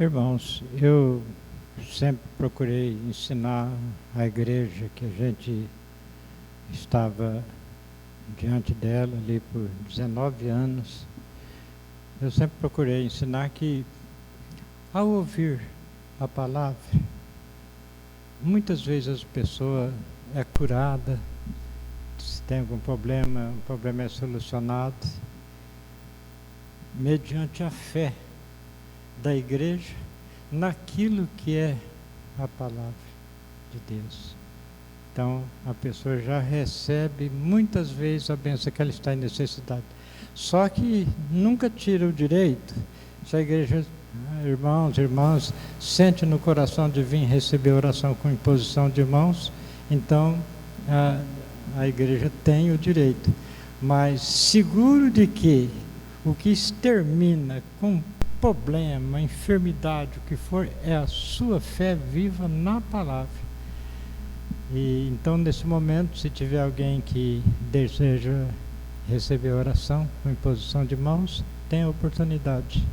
Speaker 1: Irmãos, eu sempre procurei ensinar a igreja que a gente estava diante dela ali por 19 anos. Eu sempre procurei ensinar que, ao ouvir a palavra, muitas vezes a pessoa é curada, se tem algum problema, o problema é solucionado, mediante a fé da igreja naquilo que é a palavra de Deus. Então a pessoa já recebe muitas vezes a bênção que ela está em necessidade. Só que nunca tira o direito, se a igreja, irmãos, irmãs, sente no coração de vir receber oração com imposição de mãos, então a igreja tem o direito. Mas seguro de que o que extermina com problema, enfermidade, o que for, é a sua fé viva na palavra. E então, nesse momento, se tiver alguém que deseja receber oração com imposição de mãos, tem a oportunidade.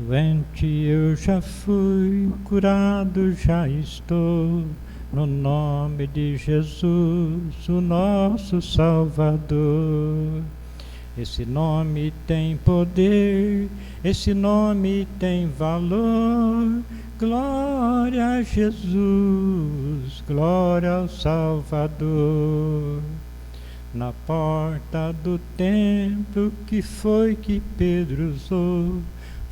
Speaker 1: Doente eu já fui, curado já estou, no nome de Jesus, o nosso Salvador. Esse nome tem poder, esse nome tem valor. Glória a Jesus, glória ao Salvador. Na porta do templo, que foi que Pedro usou?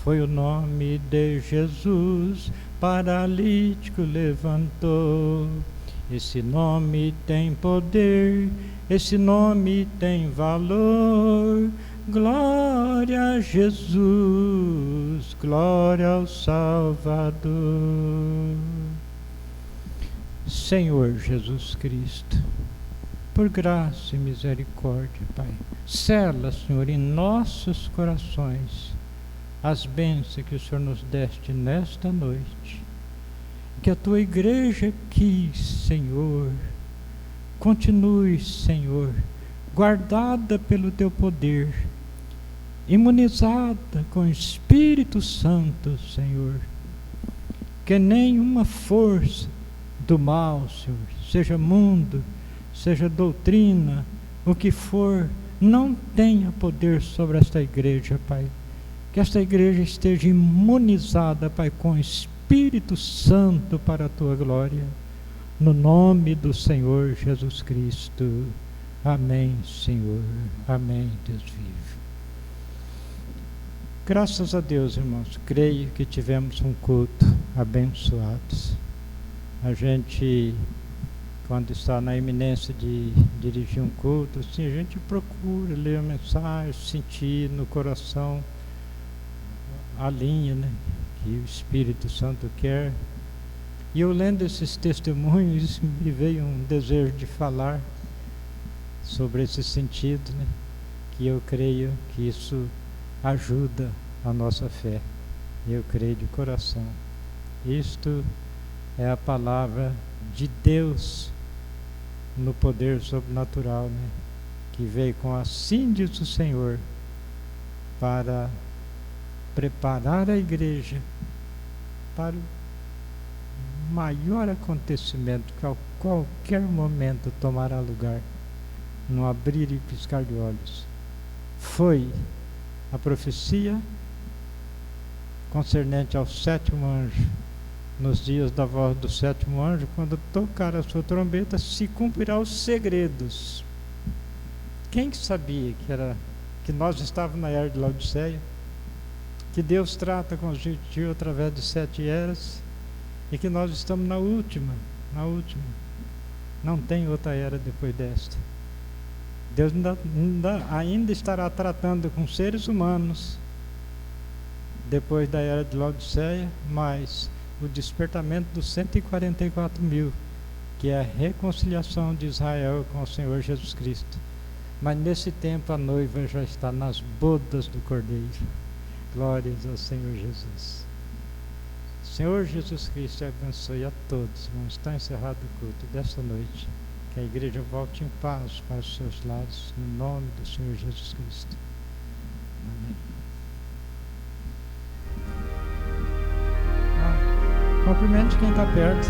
Speaker 1: Foi o nome de Jesus, paralítico levantou. Esse nome tem poder, esse nome tem valor. Glória a Jesus, glória ao Salvador. Senhor Jesus Cristo, por graça e misericórdia, Pai, sela, Senhor, em nossos corações as bênçãos que o Senhor nos deste nesta noite. Que a tua igreja quis, Senhor, continue, Senhor, guardada pelo teu poder, imunizada com o Espírito Santo, Senhor. Que nenhuma força do mal, Senhor, seja mundo, seja doutrina, o que for, não tenha poder sobre esta igreja, Pai. Que esta igreja esteja imunizada, Pai, com o Espírito Santo para a tua glória. No nome do Senhor Jesus Cristo. Amém, Senhor. Amém, Deus vivo. Graças a Deus, irmãos, creio que tivemos um culto abençoado. A gente, quando está na iminência de dirigir um culto, assim, a gente procura ler a mensagem, sentir no coração a linha, né, que o Espírito Santo quer. E eu lendo esses testemunhos, me veio um desejo de falar sobre esse sentido, né, que eu creio que isso ajuda a nossa fé. Eu creio de coração. Isto é a palavra de Deus no poder sobrenatural, né, que veio com assim diz o Senhor, para preparar a igreja para o maior acontecimento que a qualquer momento tomará lugar, no abrir e piscar de olhos. Foi a profecia concernente ao sétimo anjo. Nos dias da voz do sétimo anjo, quando tocar a sua trombeta, se cumprirá os segredos. Quem sabia que nós estávamos na era de Laodiceia, que Deus trata com os gentios através de 7 eras, e que nós estamos na última. Não tem outra era depois desta. Deus ainda estará tratando com seres humanos depois da era de Laodiceia, mas o despertamento dos 144 mil, que é a reconciliação de Israel com o Senhor Jesus Cristo. Mas nesse tempo a noiva já está nas bodas do Cordeiro. Glórias ao Senhor Jesus. Senhor Jesus Cristo, abençoe a todos. Irmãos, está encerrado o culto desta noite. Que a igreja volte em paz para os seus lares, no nome do Senhor Jesus Cristo. Amém. Cumprimente quem está perto.